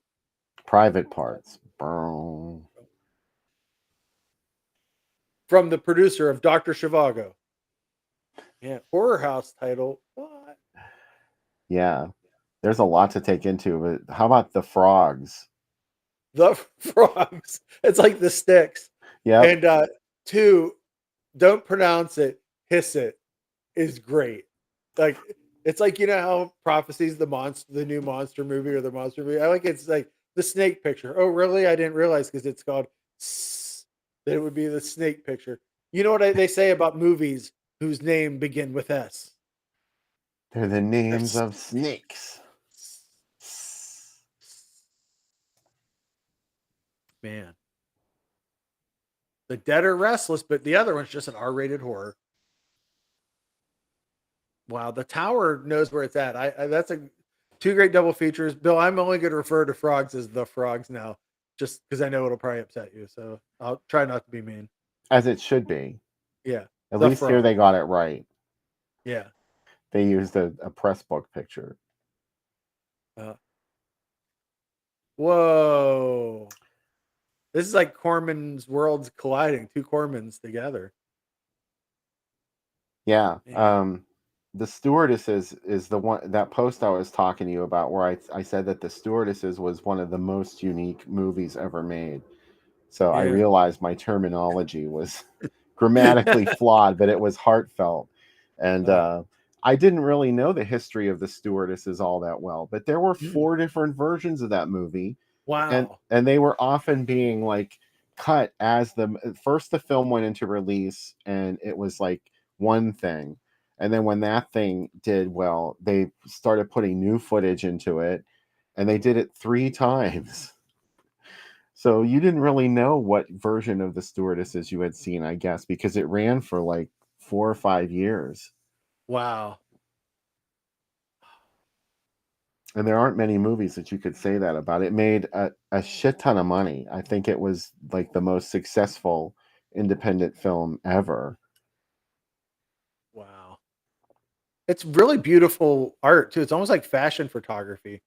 Private parts. Bow. From the producer of Dr. Zhivago. Yeah. Horror House title. What? Yeah. There's a lot to take into, but how about the frogs? The frogs. It's like the sticks. Yeah. And 2, don't pronounce it. Hiss it is great. Like it's like, you know how Prophecy's the new monster movie or the monster movie. I like it's like the snake picture. Oh, really? I didn't realize because it's called that it would be the snake picture. You know what they say about movies whose name begin with S? They're the names of snakes. Man. The Dead are Restless, but the other one's just an R-rated horror. Wow, The Tower knows where it's at. I that's a 2 great double features. Bill, I'm only going to refer to frogs as the frogs now, just because I know it'll probably upset you. So I'll try not to be mean. As it should be. Yeah. At The least here Frog. they got it right. Yeah. They used a press book picture. Whoa. This is like Corman's worlds colliding, 2 Cormans together. Yeah. Man. The Stewardesses is the one, that post I was talking to you about, where I said that the Stewardesses was one of the most unique movies ever made. So I Yeah. realized my terminology was grammatically flawed, but it was heartfelt. And I didn't really know the history of the Stewardesses all that well, but there were 4 different versions of that movie. Wow. And they were often being like cut as the film went into release, and it was like one thing. And then when that thing did well, they started putting new footage into it, and they did it 3 times. So you didn't really know what version of the Stewardesses you had seen, I guess, because it ran for like 4 or 5 years. Wow. And there aren't many movies that you could say that about. It made a shit ton of money. I think it was like the most successful independent film ever. Wow. It's really beautiful art too. It's almost like fashion photography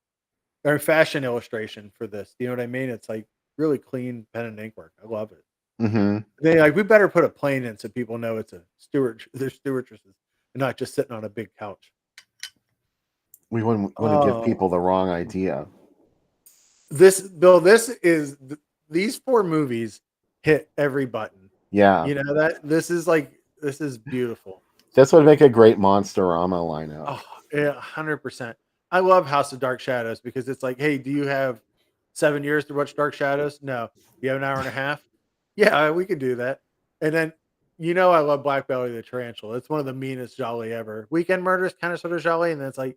or fashion illustration for this. You know what I mean? It's like really clean pen and ink work. I love it. Mm-hmm. They like, we better put a plane in so people know it's a steward. They're stewardesses and not just sitting on a big couch. We wouldn't want to give people the wrong idea. Bill, these 4 movies hit every button. Yeah. You know that this is beautiful. This would make a great Monsterama lineup. Oh, yeah, 100%. I love House of Dark Shadows because it's like, hey, do you have 7 years to watch Dark Shadows? No. You have an hour and a half? Yeah, we could do that. And then, I love Black Belly the Tarantula. It's one of the meanest jolly ever. Weekend Murders kind of sort of jolly, and then it's like,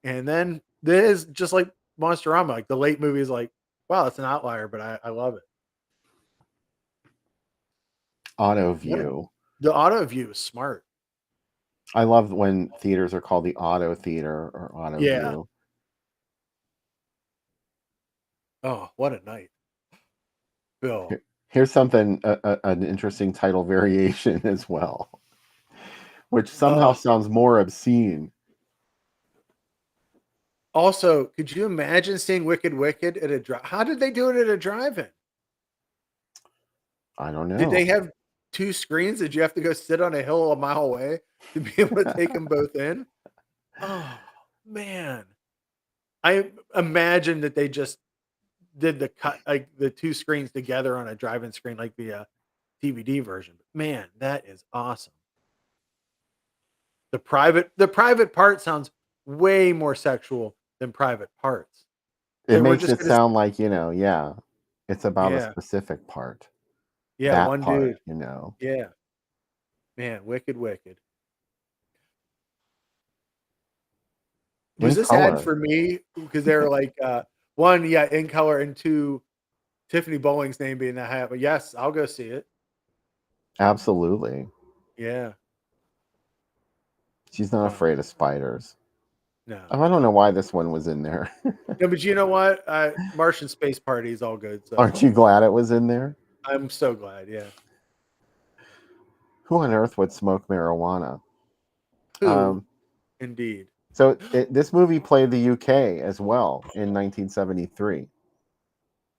and then this is just like Monsterama. Like the late movie is like, wow, it's an outlier, but I love it. Auto view. The auto view is smart. I love when theaters are called the auto theater or auto view. Oh, what a night. Bill. Here's something, an interesting title variation as well, which somehow sounds more obscene. Also, could you imagine seeing Wicked Wicked at a drive? How did they do it at a drive-in? I don't know. Did they have 2 screens? Did you have to go sit on a hill a mile away to be able to take them both in? Oh, man. I imagine that they just did the cut, like the 2 screens together on a drive-in screen, like the DVD version. Man, that is awesome. The private part sounds way more sexual than Private Parts. It makes it sound like, it's about a specific part. Yeah, that one part, dude. Yeah. Man, Wicked Wicked. Was this ad for me? Because they were like, 1, in color, and 2, Tiffany Bowling's name being that high. But yes, I'll go see it. Absolutely. Yeah. She's not afraid of spiders. No. I don't know why this one was in there. No, but you know what? Martian Space Party is all good. So Aren't you glad it was in there? I'm so glad. Yeah. Who on earth would smoke marijuana? Who? Indeed. So this movie played the UK as well in 1973,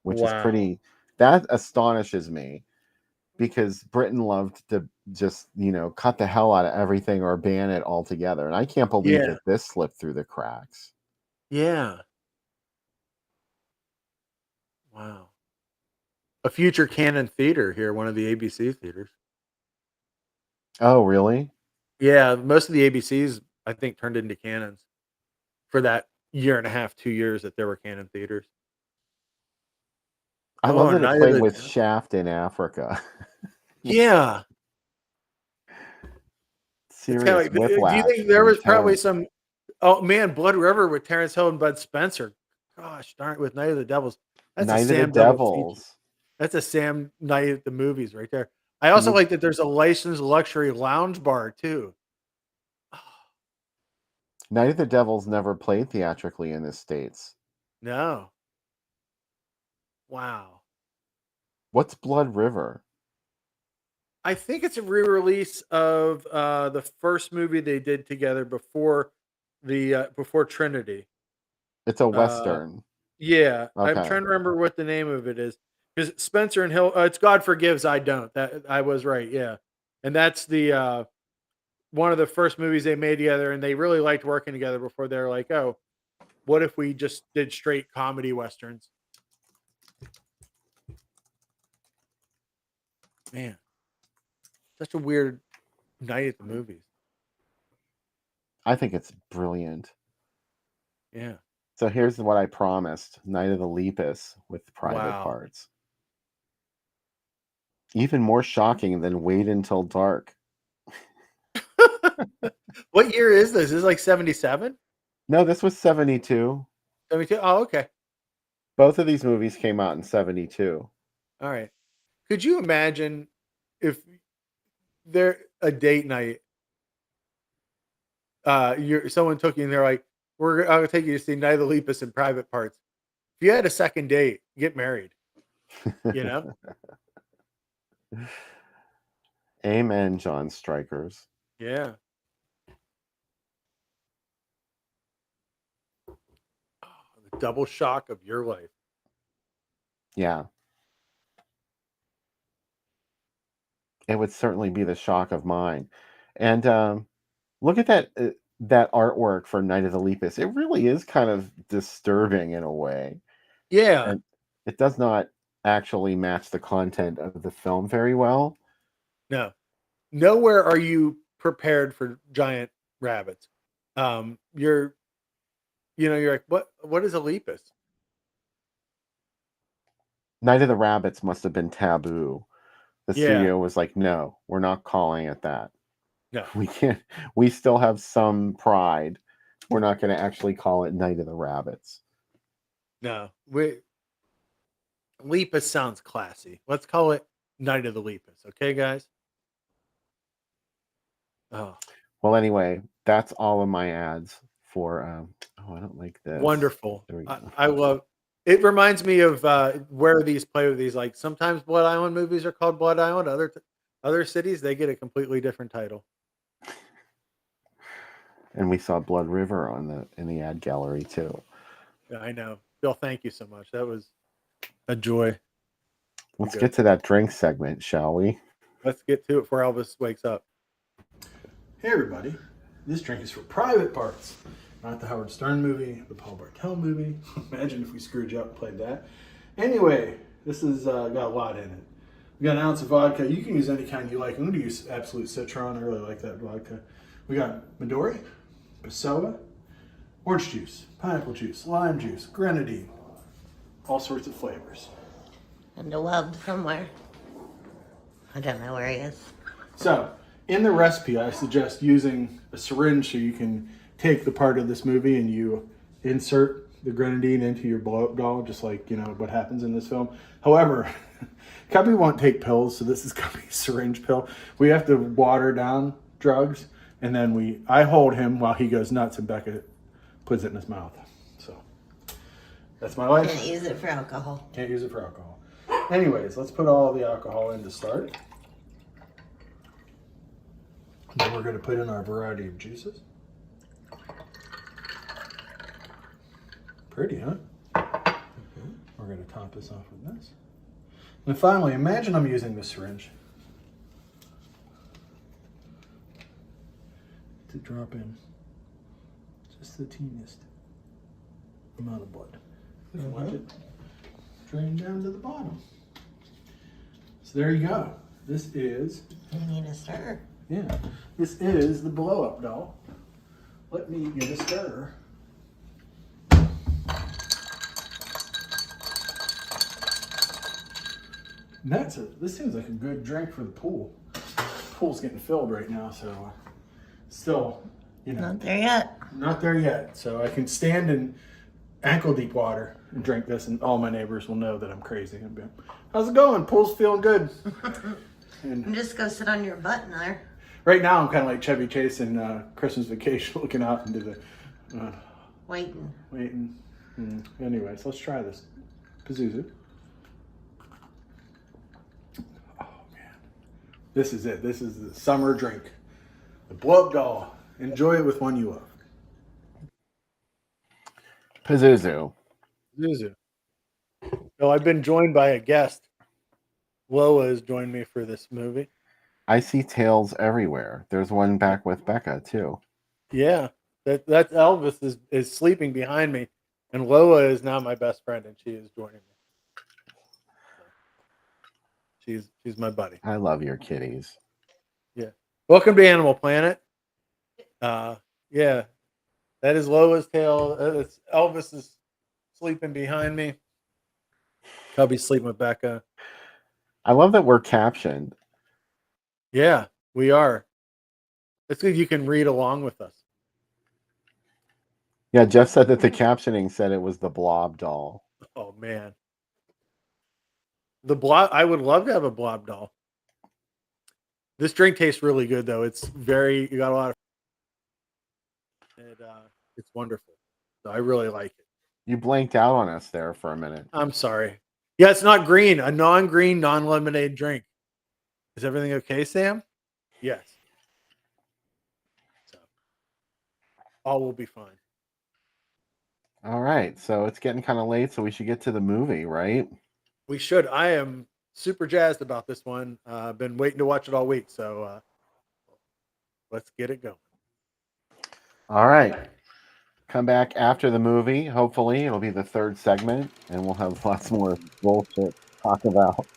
which is pretty. That astonishes me, because Britain loved to just cut the hell out of everything or ban it altogether, and I can't believe that this slipped through the cracks. Yeah. Wow. A future canon theater here, one of the ABC theaters. Oh, really? Yeah, most of the ABCs I think turned into canons for that year and a half, 2 years that there were canon theaters. I love that it played with Shaft in Africa. Yeah. Serious whiplash. Do you think there was probably some? Oh man, Blood River with Terrence Hill and Bud Spencer. Gosh darn it, with Night of the Devils. That's Night a of the Sam Devils. That's a Sam Night at the Movies right there. I also like that there's a licensed luxury lounge bar too. Night of the Devils never played theatrically in the States. No. Wow. What's Blood River? I think it's a re-release of the first movie they did together before Trinity. It's a Western. Yeah. Okay. I'm trying to remember what the name of it is. Because Spencer and Hill, it's God Forgives, I Don't. That I was right, yeah. And that's the one of the first movies they made together, and they really liked working together before they were like, oh, what if we just did straight comedy westerns? Man. Such a weird night at the movies. I think it's brilliant. Yeah. So here's what I promised: Night of the Lepus with private parts. Even more shocking than Wait Until Dark. What year is this? Is this like 77? No, this was 72. 72? Oh, okay. Both of these movies came out in 72. All right. Could you imagine if they're a date night? Someone took you and they're like, I'm gonna take you to see Night of the Lepus in private parts. If you had a second date, get married. You know? Amen, John Strikers. Yeah. The double shock of your life. Yeah. It would certainly be the shock of mine. And look at that artwork for Night of the Lepus. It really is kind of disturbing in a way. Yeah. And it does not actually match the content of the film very well. No. Nowhere are you prepared for giant rabbits. You're like, what is a lepus? Night of the Rabbits must have been taboo. The studio was like, no, we're not calling it that. No. We can't. We still have some pride. We're not going to actually call it Night of the Rabbits. No. Lepus sounds classy. Let's call it Night of the Lepus. Okay, guys? Oh. Well, anyway, that's all of my ads for. I don't like this. Wonderful. I love. It reminds me of where these play with these. Like sometimes Blood Island movies are called Blood Island. Other cities they get a completely different title. And we saw Blood River in the ad gallery too. Yeah, I know, Bill. Thank you so much. That was a joy. Let's get to that drink segment, shall we? Let's get to it before Elvis wakes up. Hey everybody, this drink is for private parts. Not the Howard Stern movie, the Paul Bartel movie. Imagine if we screwed you up and played that. Anyway, this has got a lot in it. We got an ounce of vodka. You can use any kind you like. I'm going to use Absolute Citron. I really like that vodka. We got Midori, Passoa, orange juice, pineapple juice, lime juice, grenadine, all sorts of flavors. And the wub somewhere. I don't know where he is. So, in the recipe, I suggest using a syringe so you can take the part of this movie and you insert the grenadine into your blow-up doll, just like, what happens in this film. However, Cubby won't take pills, so this is Cubby's syringe pill. We have to water down drugs, and then I hold him while he goes nuts, and Becca puts it in his mouth. So that's my life. Can't use it for alcohol. Can't use it for alcohol. Anyways, let's put all the alcohol in to start. Then we're going to put in our variety of juices. Pretty, huh? We're going to top this off with this. And finally, imagine I'm using this syringe to drop in just the teeniest amount of blood. Just watch it drain down to the bottom. So there you go. This is... You need a stir. Yeah, this is the blow-up doll. Let me get a stir. And this seems like a good drink for the pool. The pool's getting filled right now, so still, Not there yet. Not there yet. So I can stand in ankle deep water and drink this, and all my neighbors will know that I'm crazy. And be, how's it going? Pool's feeling good. And Just go sit on your butt in there. right now, I'm kind of like Chevy Chase in Christmas Vacation, looking out into the waiting. Anyways, let's try this Pazuzu. Oh man, this is it. This is the summer drink, the blow-up doll. Enjoy it with one you love. Pazuzu. Zuzu. So I've been joined by a guest. Loa has joined me for this movie. I see tails everywhere. There's one back with Becca too. Yeah, that Elvis is sleeping behind me, and Loa is now my best friend, and she is joining me. She's my buddy. I love your kitties. Yeah. Welcome to Animal Planet. Yeah, that is Loa's tail. It's Elvis is sleeping behind me. Cubby's sleeping with Becca. I love that we're captioned. Yeah, we are. It's good you can read along with us. Yeah, Jeff said that the captioning said it was the blob doll. Oh man. The blob, I would love to have a blob doll. This drink tastes really good though. It's you got a lot of it's wonderful. So I really like it. You blanked out on us there for a minute. I'm sorry. Yeah, it's not green. A non-green, non-lemonade drink. Is everything okay, Sam? Yes. So all will be fine. All right, so it's getting kind of late, so we should get to the movie, right? We should. I am super jazzed about this one. I've been waiting to watch it all week, so let's get it going. All right. Come back after the movie. Hopefully, it'll be the third segment, and we'll have lots more bullshit to talk about.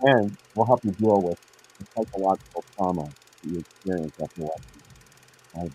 And we'll help you deal with the psychological trauma that you experience after watching.